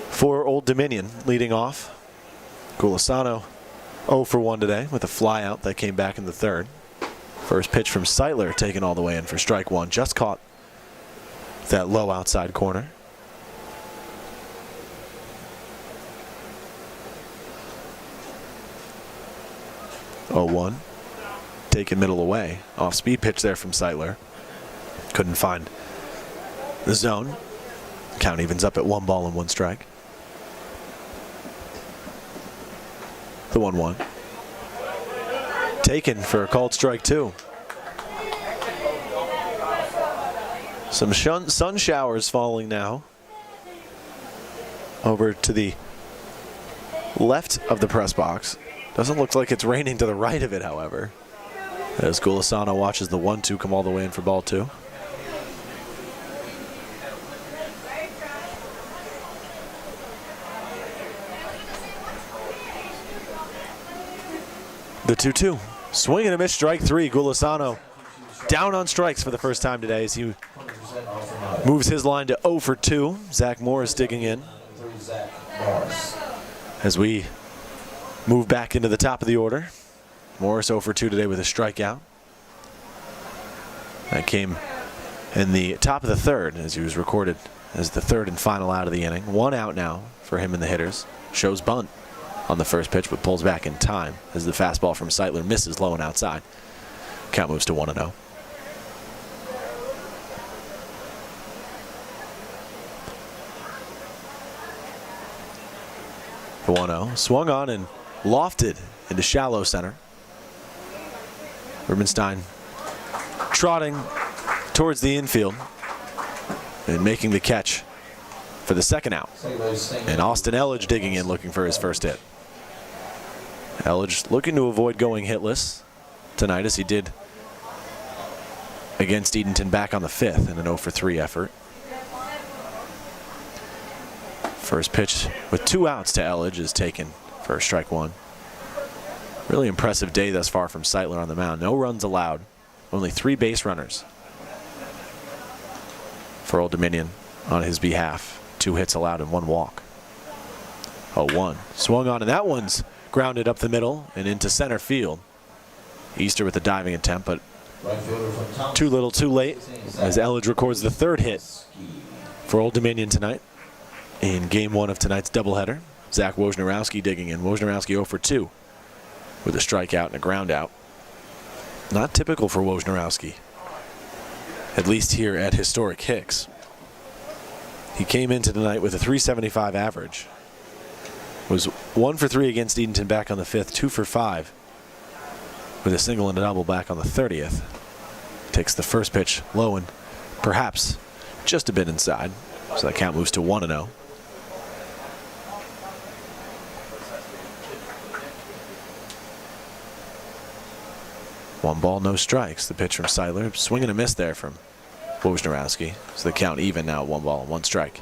for Old Dominion, leading off. Gulisano 0 for 1 today with a flyout that came back in the 3rd. First pitch from Seitler taken all the way in for strike 1. Just caught that low outside corner. Oh, 1. Taken middle away. Off speed pitch there from Seitler. Couldn't find the zone. Count evens up at 1 ball and 1 strike. The 1-1. Taken for a called strike 2. Some sun showers falling now over to the left of the press box. Doesn't look like it's raining to the right of it, however, as Gulisano watches the 1-2 come all the way in for ball 2. The 2-2. Swing and a miss, strike 3. Gulisano down on strikes for the first time today as he moves his line to 0 for 2. Zach Morris digging in as we move back into the top of the order. Morris 0 for 2 today with a strikeout. That came in the top of the third as he was recorded as the third and final out of the inning. 1 out now for him and the hitters. Shows bunt on the first pitch, but pulls back in time as the fastball from Seitler misses low and outside. Count moves to 1-0. The 1-0 swung on and lofted into shallow center. Rubenstein trotting towards the infield and making the catch for the second out. And Austin Elledge digging in looking for his first hit. Elledge looking to avoid going hitless tonight as he did against Edenton back on the 5th in an 0 for 3 effort. First pitch with 2 outs to Elledge is taken for strike 1. Really impressive day thus far from Seitler on the mound. No runs allowed. Only 3 base runners for Old Dominion on his behalf. 2 hits allowed and 1 walk. 0-1. Swung on, and that one's grounded up the middle and into center field. Easter with a diving attempt, but too little too late as Elledge records the 3rd hit for Old Dominion tonight in game 1 of tonight's doubleheader. Zach Wojnarowski digging in. Wojnarowski 0 for 2 with a strikeout and a ground out. Not typical for Wojnarowski, at least here at Historic Hicks. He came into tonight with a .375 average. Was 1 for 3 against Edenton back on the 5th, 2 for 5 with a single and a double back on the 30th. Takes the first pitch low and perhaps just a bit inside. So that count moves to 1-0. One ball, no strikes. The pitch from Seitler. Swing and a miss there from Wojnarowski. So the count even now, 1 ball and 1 strike.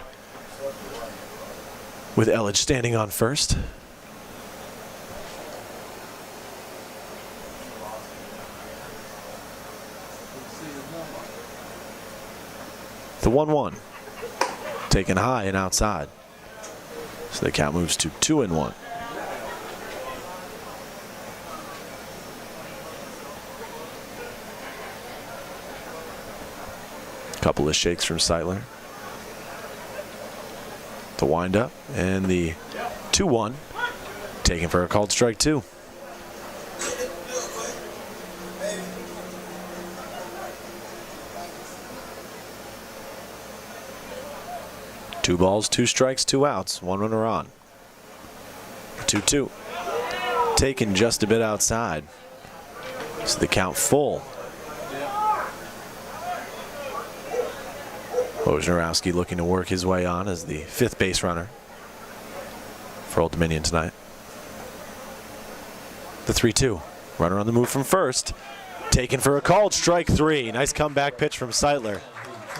With Elledge standing on first. The 1-1. Taken high and outside. So the count moves to 2-1. Couple of shakes from Seitler. The windup and the 2-1. Taken for a called strike 2. Two balls, 2 strikes, 2 outs, 1 runner on. 2-2. Taken just a bit outside. So the count full. Wojnarowski looking to work his way on as the 5th base runner for Old Dominion tonight. The 3-2. Runner on the move from first. Taken for a called strike 3. Nice comeback pitch from Seitler.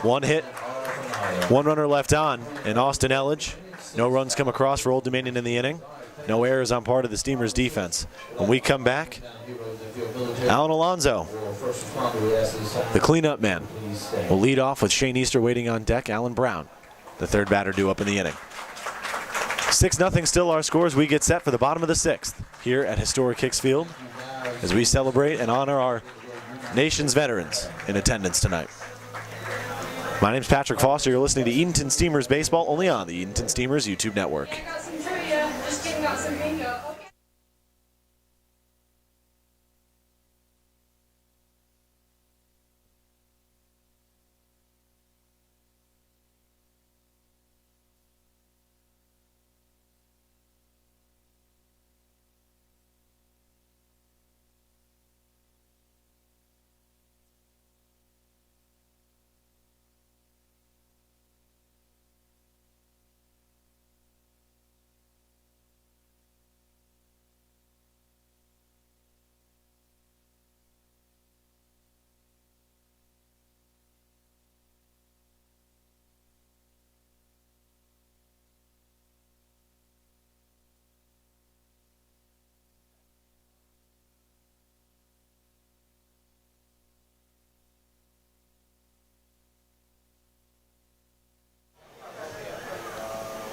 1 hit, 1 runner left on, and Austin Elledge. No runs come across for Old Dominion in the inning. No errors on part of the Steamers defense. When we come back, Alan Alonso, the cleanup man, will lead off with Shane Easter waiting on deck. Alan Brown, the 3rd batter due up in the inning. 6-0 still our scores. We get set for the bottom of the 6th here at Historic Hicks Field as we celebrate and honor our nation's veterans in attendance tonight. My name's Patrick Foster. You're listening to Edenton Steamers Baseball only on the Edenton Steamers YouTube network. I got some trivia. Just kidding about some bingo. Okay.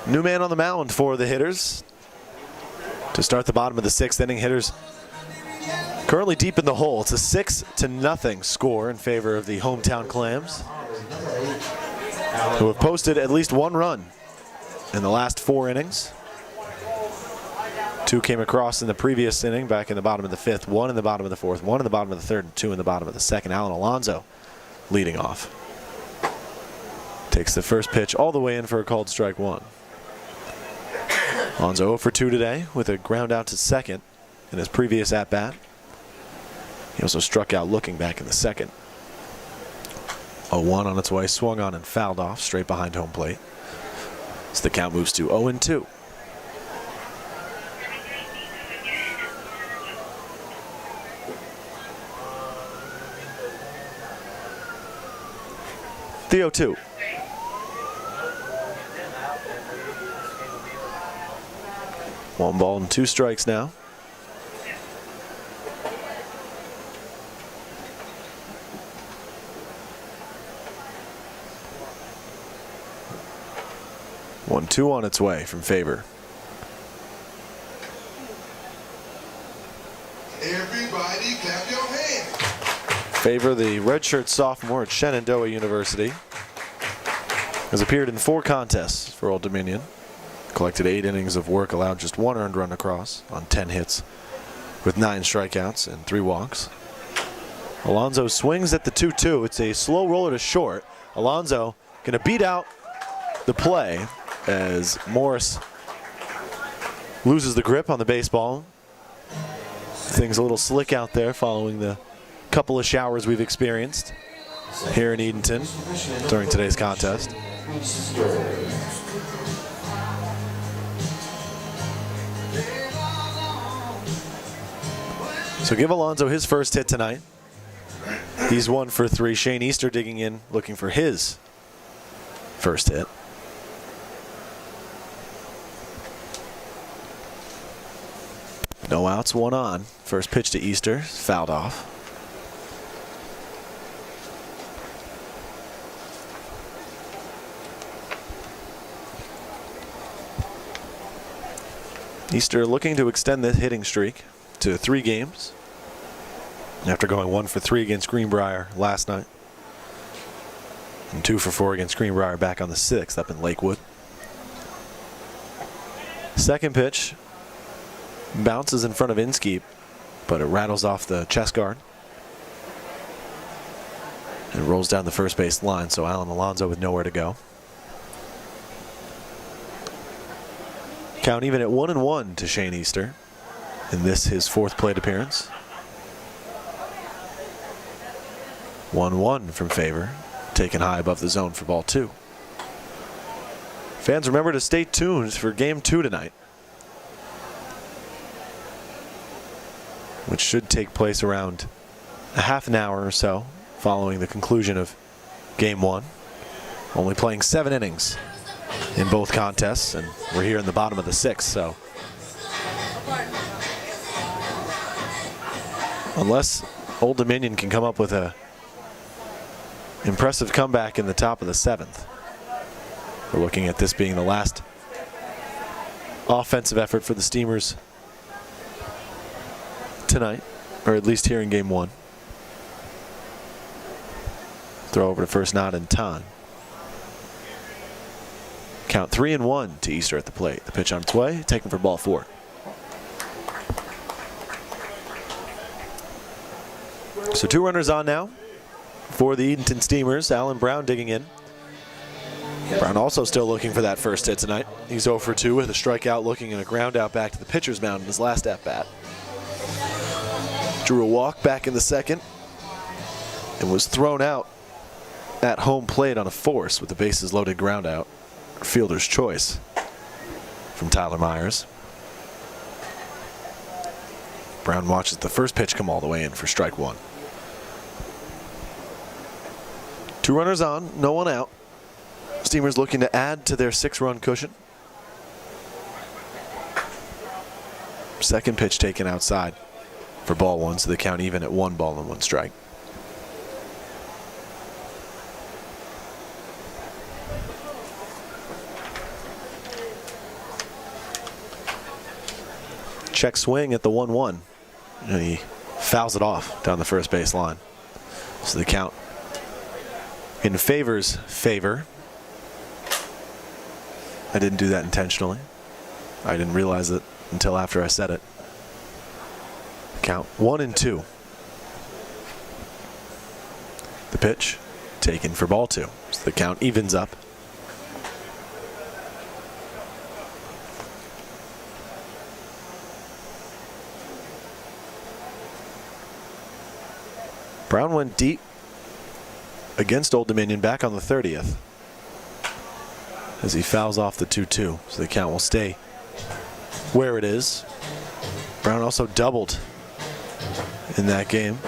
New man on the mound for the hitters. To start the bottom of the 6th inning, hitters currently deep in the hole. It's a 6-0 score in favor of the hometown Clams, who have posted at least 1 run in the last 4 innings. 2 came across in the previous inning back in the bottom of the 5th, 1 in the bottom of the 4th, 1 in the bottom of the 3rd, and 2 in the bottom of the 2nd. Alan Alonso leading off. Takes the first pitch all the way in for a called strike 1. Alonso 0 for 2 today with a ground out to second in his previous at-bat. He also struck out looking back in the 2nd. 0-1 on its way, swung on and fouled off straight behind home plate. So the count moves to 0-2. The 0-2. One ball and 2 strikes now. One, 2 on its way from Faber. Everybody clap your hands. Faber, the redshirt sophomore at Shenandoah University, has appeared in 4 contests for Old Dominion. Collected 8 innings of work, allowed just 1 earned run across on 10 hits with 9 strikeouts and 3 walks. Alonso swings at the 2-2. It's a slow roller to short. Alonso going to beat out the play as Morris loses the grip on the baseball. Things a little slick out there following the couple of showers we've experienced here in Edenton during today's contest. So give Alonso his first hit tonight. He's 1 for 3. Shane Easter digging in, looking for his first hit. No outs, 1 on. First pitch to Easter, fouled off. Easter looking to extend this hitting streak to 3 games after going 1 for 3 against Greenbrier last night and 2 for 4 against Greenbrier back on the 6th up in Lakewood. Second pitch bounces in front of Inskeep, but it rattles off the chest guard and rolls down the first base line, so Alan Alonso with nowhere to go. Count even at 1-1 to Shane Easter in this, his 4th plate appearance. 1-1 from Faber, taken high above the zone for ball 2. Fans, remember to stay tuned for game 2 tonight, which should take place around a half an hour or so following the conclusion of game 1. Only playing 7 innings in both contests, and we're here in the bottom of the 6th, so unless Old Dominion can come up with a impressive comeback in the top of the 7th, we're looking at this being the last offensive effort for the Steamers tonight, or at least here in game 1. Throw over to first, not in time. Count 3-1 to Easter at the plate. The pitch on its way, taken for ball 4. So 2 runners on now for the Edenton Steamers. Alan Brown digging in. Brown also still looking for that first hit tonight. He's 0 for 2 with a strikeout looking and a ground out back to the pitcher's mound in his last at-bat. Drew a walk back in the 2nd and was thrown out at home plate on a force with the bases loaded ground out. Fielder's choice from Tyler Myers. Brown watches the first pitch come all the way in for strike 1. 2 runners on, no one out. Steamers looking to add to their 6-run cushion. Second pitch taken outside for ball 1, so the count even at 1 ball and 1 strike. check swing at the 1-1. And he fouls it off down the first base line. So the count in Favor's favor. I didn't do that intentionally. I didn't realize it until after I said it. Count 1-2. The pitch taken for ball 2. So the count evens up. Brown went deep against Old Dominion back on the 30th as he fouls off the 2-2. So the count will stay where it is. Brown also doubled in that game.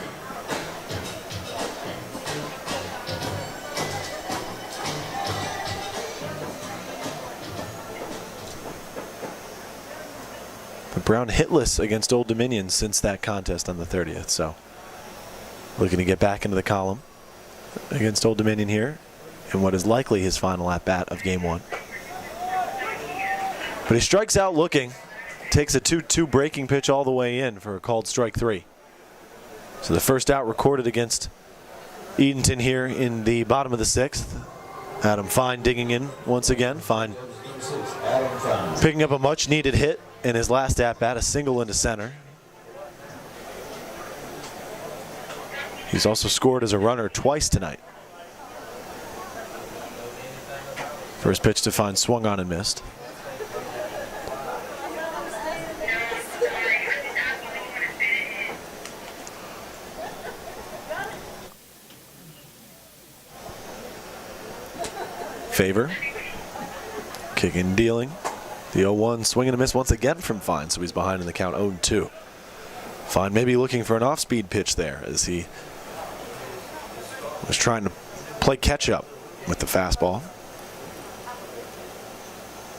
But Brown hitless against Old Dominion since that contest on the 30th. So looking to get back into the column against Old Dominion here in what is likely his final at-bat of game 1. But he strikes out looking, takes a 2-2 breaking pitch all the way in for a called strike 3. So the first out recorded against Edenton here in the bottom of the 6th. Adam Fine digging in once again. Fine picking up a much-needed hit in his last at-bat, a single into center. He's also scored as a runner twice tonight. First pitch to Fine swung on and missed. Favor kicking and dealing. The 0-1 swing and a miss once again from Fine, so he's behind in the count 0-2. Fine maybe looking for an off-speed pitch there as he was trying to play catch-up with the fastball.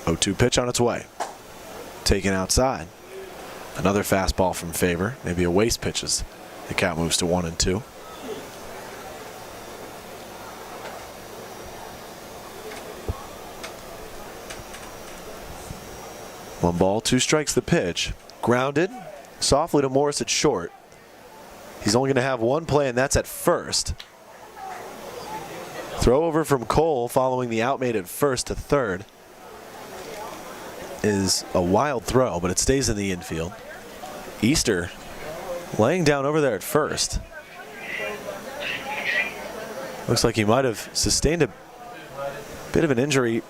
0-2 pitch on its way. Taken outside. Another fastball from Favor. Maybe a waste pitch as the count moves to 1-2. One ball, 2 strikes the pitch. Grounded softly to Morris at short. He's only going to have one play, and that's at first. Throw over from Cole following the out made at first to third is a wild throw, but it stays in the infield. Easter laying down over there at first. Looks like he might have sustained a bit of an injury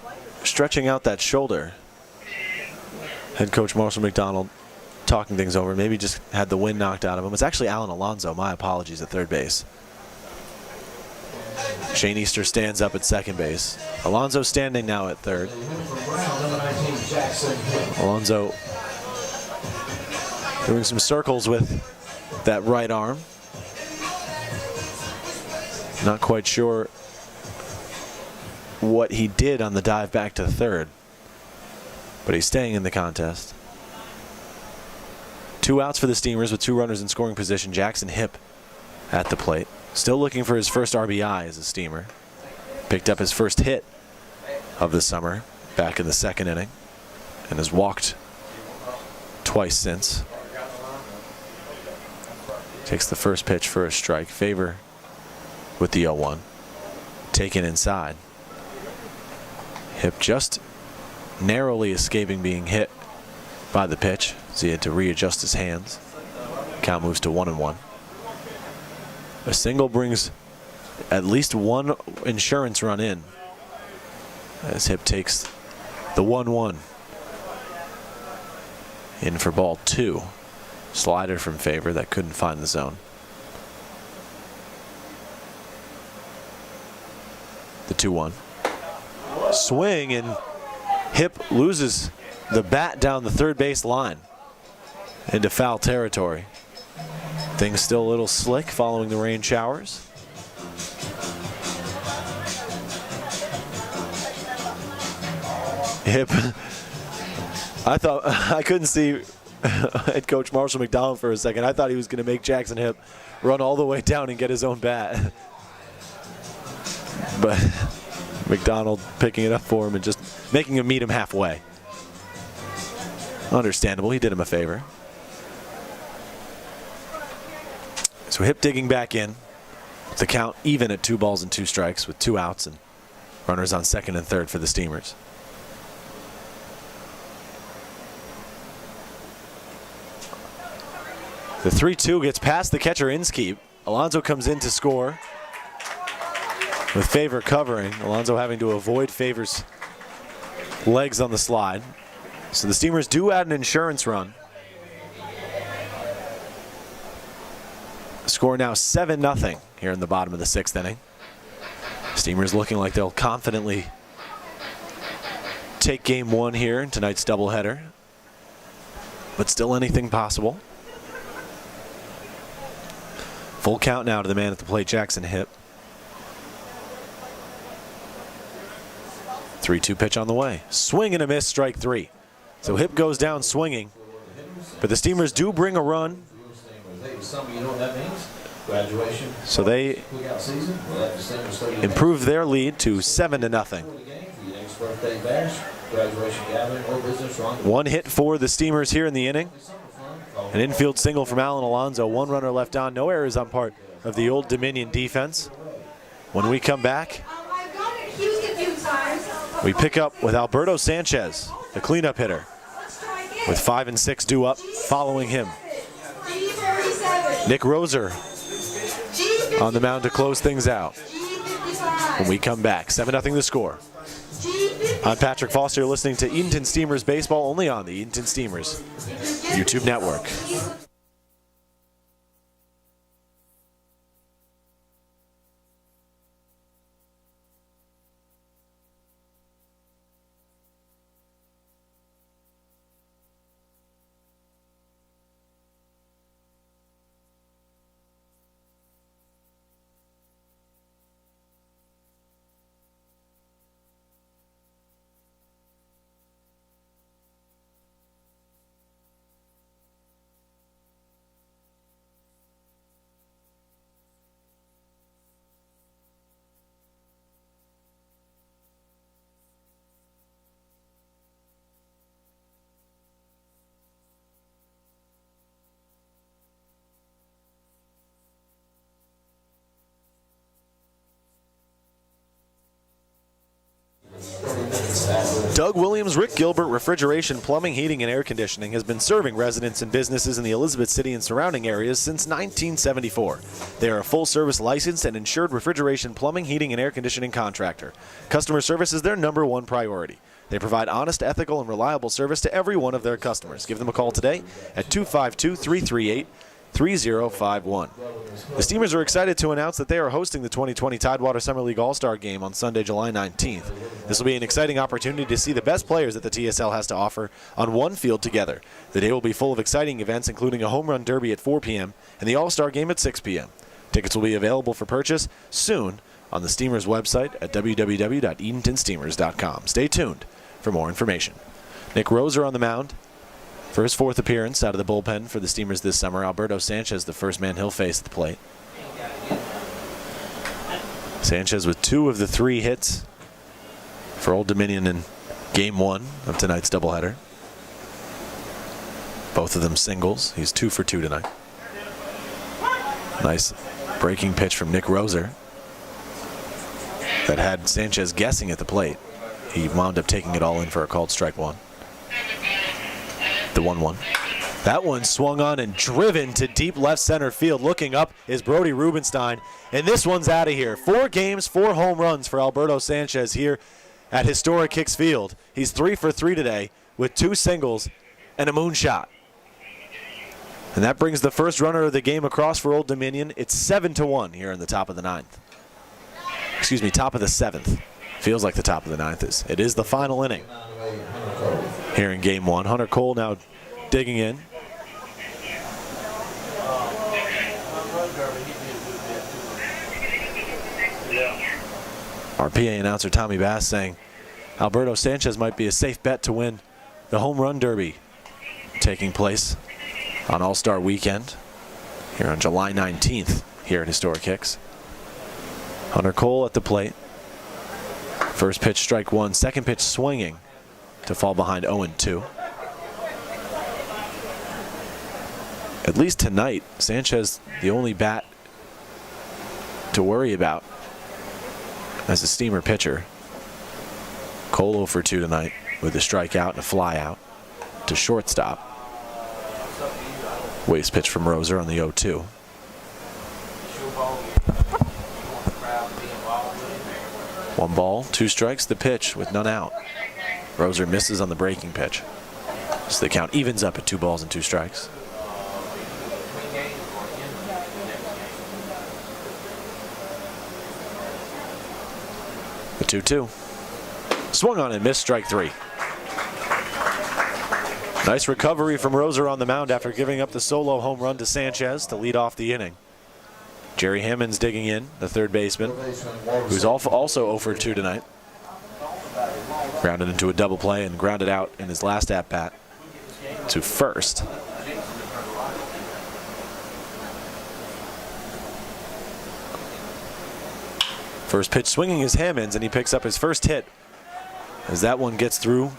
stretching out that shoulder. Head coach Marshall McDonald talking things over. Maybe just had the wind knocked out of him. It's actually Alan Alonso. My apologies, at third base. Shane Easter stands up at second base. Alonso standing now at third. Alonso doing some circles with that right arm. Not quite sure what he did on the dive back to third, but he's staying in the contest. 2 outs for the Steamers with 2 runners in scoring position. Jackson Hipp at the plate. Still looking for his first RBI as a Steamer. Picked up his first hit of the summer back in the 2nd inning and has walked twice since. Takes the first pitch for a strike. Favor with the 0-1. Taken inside. Hipp just narrowly escaping being hit by the pitch as he had to readjust his hands. Count moves to 1-1. A single brings at least one insurance run in as Hipp takes the 1-1 in for ball 2. Slider from Favor that couldn't find the zone. The 2-1. Swing, and Hipp loses the bat down the third base line into foul territory. Things still a little slick following the rain showers. Hipp, I thought, I couldn't see head coach Marshall McDonald for a second. I thought he was going to make Jackson Hipp run all the way down and get his own bat. But McDonald picking it up for him and just making him meet him halfway. Understandable, he did him a favor. So Hip digging back in. The count even at 2 balls and 2 strikes with 2 outs and runners on second and third for the Steamers. The 3-2 gets past the catcher Inskeep. Alonso comes in to score with Favor covering. Alonso having to avoid Favor's legs on the slide. So the Steamers do add an insurance run. Score now 7-0 here in the bottom of the 6th inning. Steamers looking like they'll confidently take game 1 here in tonight's doubleheader. But still anything possible. Full count now to the man at the plate, Jackson Hip. 3-2 pitch on the way. Swing and a miss, strike 3. So Hip goes down swinging. But the Steamers do bring a run. So they improve their lead to 7-0. 1 hit for the Steamers here in the inning. An infield single from Alan Alonso. 1 runner left on. No errors on part of the Old Dominion defense. When we come back, we pick up with Alberto Sanchez, the cleanup hitter, with 5 and 6 due up following him. Nick Roser on the mound to close things out. When we come back, 7-0 the score. I'm Patrick Foster, listening to Edenton Steamers baseball only on the Edenton Steamers YouTube network. Doug Williams, Rick Gilbert Refrigeration, Plumbing, Heating, and Air Conditioning has been serving residents and businesses in the Elizabeth City and surrounding areas since 1974. They are a full-service licensed and insured refrigeration, plumbing, heating, and air conditioning contractor. Customer service is their #1 priority. They provide honest, ethical, and reliable service to every one of their customers. Give them a call today at 252-338-3051. The Steamers are excited to announce that they are hosting the 2020 Tidewater Summer League All-Star Game on Sunday, July 19th. This will be an exciting opportunity to see the best players that the TSL has to offer on one field together. The day will be full of exciting events, including a home run derby at 4 p.m. and the All-Star Game at 6 p.m. Tickets will be available for purchase soon on the Steamers website at www.edentonsteamers.com. Stay tuned for more information. Nick Roser on the mound for his 4th appearance out of the bullpen for the Steamers this summer. Alberto Sanchez, the first man he'll face at the plate. Sanchez with 2 of the 3 hits for Old Dominion in Game 1 of tonight's doubleheader. Both of them singles. He's 2 for 2 tonight. Nice breaking pitch from Nick Roser that had Sanchez guessing at the plate. He wound up taking it all in for a called strike 1. The 1-1. That one swung on and driven to deep left center field. Looking up is Brody Rubenstein, and this one's out of here. 4 games, 4 home runs for Alberto Sanchez here at Historic Hicks Field. He's 3 for 3 today with 2 singles and a moonshot. And that brings the first runner of the game across for Old Dominion. It's 7-1 here in the top of the 9th. Excuse me, top of the 7th. Feels like the top of the 9th is. It is the final inning here in Game 1. Hunter Cole now digging in. Our PA announcer Tommy Bass saying Alberto Sanchez might be a safe bet to win the home run derby taking place on All-Star Weekend here on July 19th here at Historic Hicks. Hunter Cole at the plate. First pitch, strike 1. Second pitch, swinging to fall behind 0-2. at least tonight, Sanchez the only bat to worry about as a Steamer pitcher. Cole 0 for 2 tonight with a strikeout and a fly out to shortstop. Waste pitch from Roser on the 0-2. One ball, 2 strikes, the pitch with none out. Roser misses on the breaking pitch. So the count evens up at 2 balls and 2 strikes. The 2-2. Swung on and missed, strike 3. Nice recovery from Roser on the mound after giving up the solo home run to Sanchez to lead off the inning. Jerry Hammond's digging in, the third baseman, who's also 0 for 2 tonight. Grounded into a double play and grounded out in his last at-bat to first. First pitch swinging is Hammond's, and he picks up his first hit as that one gets through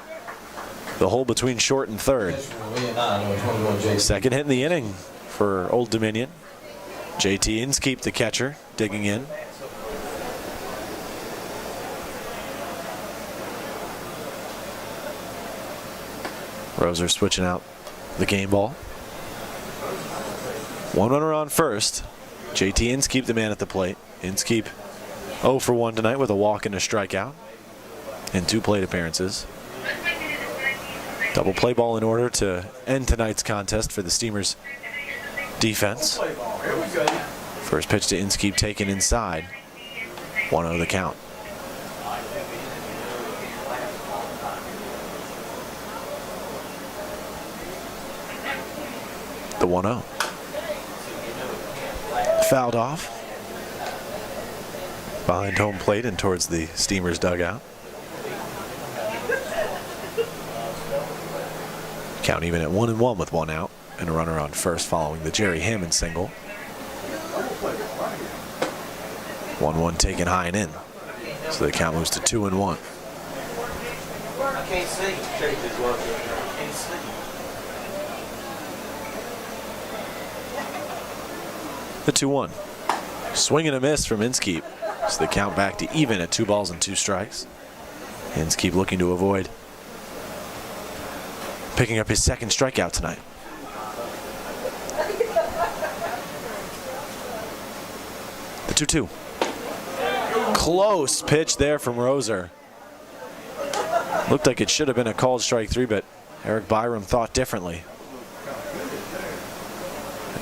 the hole between short and third. Second hit in the inning for Old Dominion. JT Inskeep, the catcher, digging in. Roser switching out the game ball. 1 runner on first. JT Inskeep, the man at the plate. Inskeep 0 for 1 tonight with a walk and a strikeout in 2 plate appearances. Double play ball in order to end tonight's contest for the Steamers defense. First pitch to Inskeep taken inside. 1-0 the count. The 1-0. Fouled off. Behind home plate and towards the Steamers dugout. Count even at 1-1 with 1 out and a runner on first following the Jerry Hammond single. 1-1 taken high and in. So the count moves to 2-1. I can't see. Can't see. The 2-1. Swing and a miss from Inskeep. So the count back to even at 2 balls and 2 strikes. Inskeep looking to avoid picking up his second strikeout tonight. The 2-2. Close pitch there from Roser. Looked like it should have been a called strike 3, but Eric Byram thought differently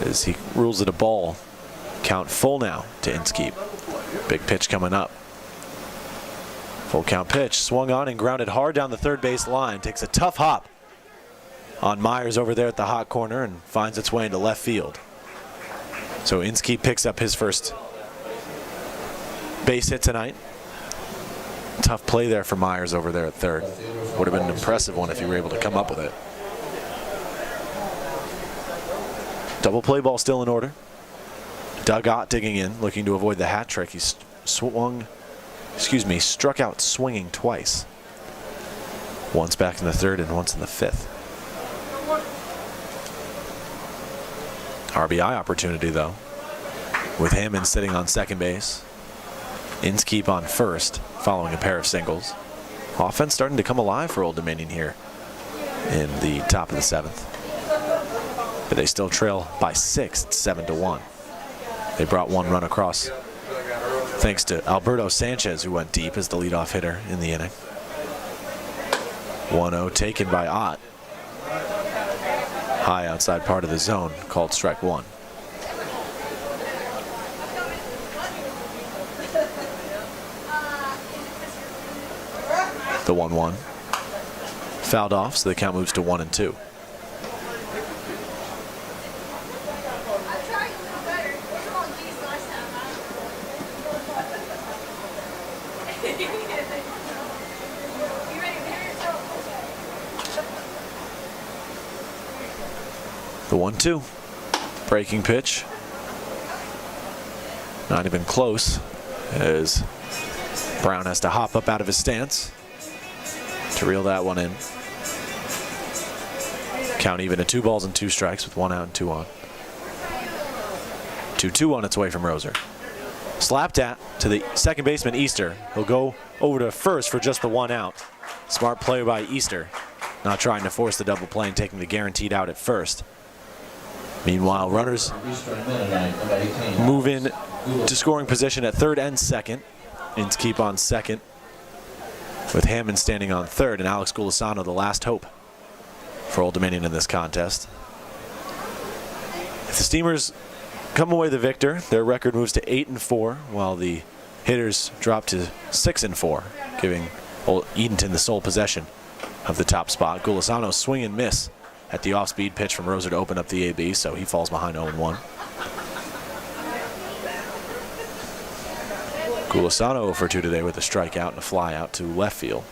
as he rules it a ball. Count full now to Inskeep. Big pitch coming up. Full count pitch, swung on and grounded hard down the third base line. Takes a tough hop on Myers over there at the hot corner and finds its way into left field. So Inskeep picks up his first base hit tonight. Tough play there for Myers over there at third. Would have been an impressive one if you were able to come up with it. Double play ball still in order. Dugout digging in, looking to avoid the hat trick. He struck out swinging twice. Once back in the third and once in the fifth. RBI opportunity though, with Hammond sitting on second base. Inskeep on first, following a pair of singles. Offense starting to come alive for Old Dominion here in the top of the 7th. But they still trail by 6, 7-1. They brought 1 run across thanks to Alberto Sanchez, who went deep as the leadoff hitter in the inning. 1-0 taken by Ott. High outside part of the zone, called strike 1. The 1-1. Fouled off, so the count moves to 1-2. The 1-2. Breaking pitch. Not even close, as Brown has to hop up out of his stance to reel that one in. Count even at 2 balls and 2 strikes with 1 out and 2 on. 2-2 on its way from Roser. Slapped at to the second baseman, Easter. He'll go over to first for just the one out. Smart play by Easter, not trying to force the double play and taking the guaranteed out at first. Meanwhile, runners move in to scoring position at third and second. And keep on second, with Hammond standing on third, and Alex Gulisano the last hope for Old Dominion in this contest. If the Steamers come away the victor, their record moves to 8-4, while the hitters drop to 6-4, giving Edenton the sole possession of the top spot. Gulisano swing and miss at the off-speed pitch from Roser to open up the AB, so he falls behind 0-1. Gulisano 0-2 today with a strikeout and a fly out to left field.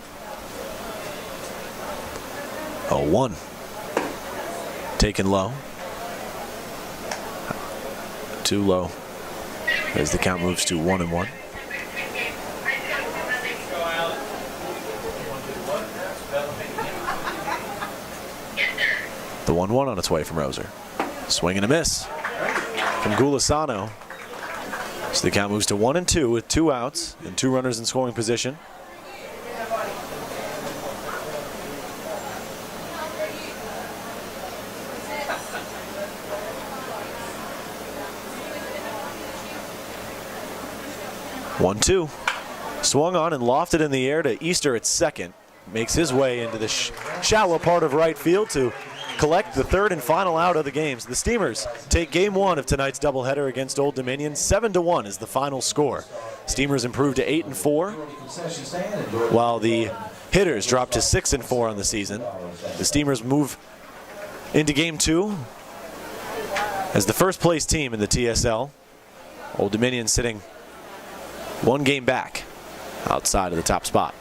0-1. Taken low. Too low as the count moves to 1-1. The 1-1 on its way from Roser. Swing and a miss from Gulisano. So the count moves to 1-2 with 2 outs and 2 runners in scoring position. One-two. Swung on and lofted in the air to Easter at second. Makes his way into the shallow part of right field to collect the third and final out of the games. The Steamers take game 1 of tonight's doubleheader against Old Dominion. 7-1 is the final score. Steamers improve to 8-4, while the hitters drop to 6-4 on the season. The Steamers move into game 2 as the first place team in the TSL. Old Dominion sitting 1 game back outside of the top spot.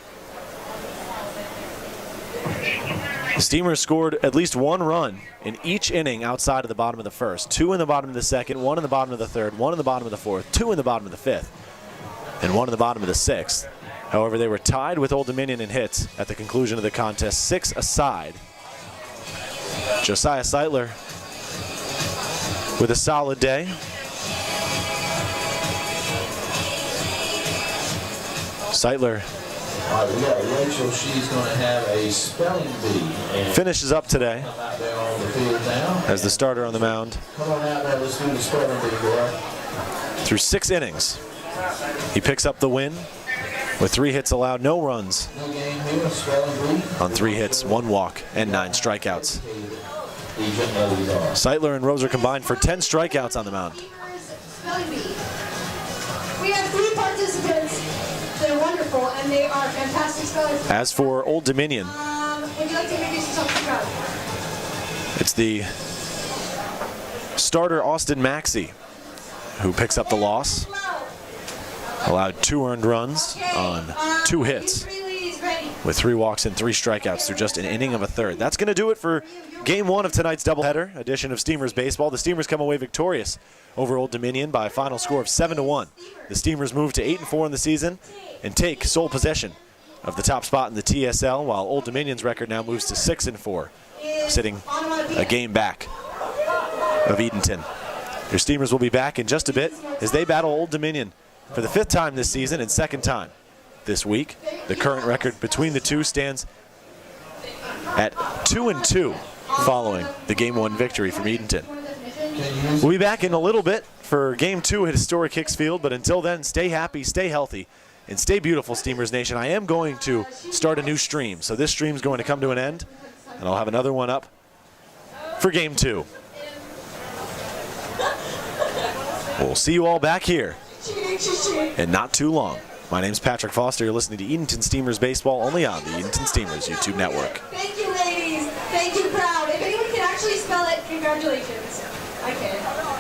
The Steamers scored at least 1 run in each inning outside of the bottom of the first. 2 in the bottom of the second, 1 in the bottom of the third, 1 in the bottom of the fourth, 2 in the bottom of the fifth, and 1 in the bottom of the sixth. However, they were tied with Old Dominion in hits at the conclusion of the contest, 6 aside. Josiah Seitler with a solid day. Seitler We got Rachel. She's going to have a spelling bee. And finishes up today come out there on the field now. as the starter on the mound Come on out there. Let's do the spelling bee, boy. through 6 innings. He picks up the win with 3 hits allowed, no runs No game here. Spelling bee. on 3 hits, 1 walk, and 9 strikeouts. These young ladies are. Seitler and Roser combined for 10 strikeouts on the mound. Spelling bee. We have 3 participants. They're wonderful, and they are fantastic spellers. As for Old Dominion, Would you like to introduce yourself to the crowd? it's the starter Austin Maxey who picks up the loss. Allowed 2 earned runs on 2 hits with 3 walks and 3 strikeouts through just an inning of a third. That's going to do it for game 1 of tonight's doubleheader edition of Steamers Baseball. The Steamers come away victorious over Old Dominion by a final score of 7-1. The Steamers move to 8-4 in the season and take sole possession of the top spot in the TSL, while Old Dominion's record now moves to 6-4, sitting a game back of Edenton. Your Steamers will be back in just a bit as they battle Old Dominion for the 5th time this season and 2nd time this week. The current record between the two stands at 2-2 following the Game 1 victory from Edenton. We'll be back in a little bit for Game 2 at Historic Hicks Field, but until then, stay happy, stay healthy, and stay beautiful, Steamers Nation. I am going to start a new stream, so this stream is going to come to an end, and I'll have another one up for Game 2. We'll see you all back here in not too long. My name's Patrick Foster. You're listening to Edenton Steamers Baseball only on the Edenton Steamers YouTube network. Thank you, ladies. Thank you, crowd. If anyone can actually spell it, congratulations. I can.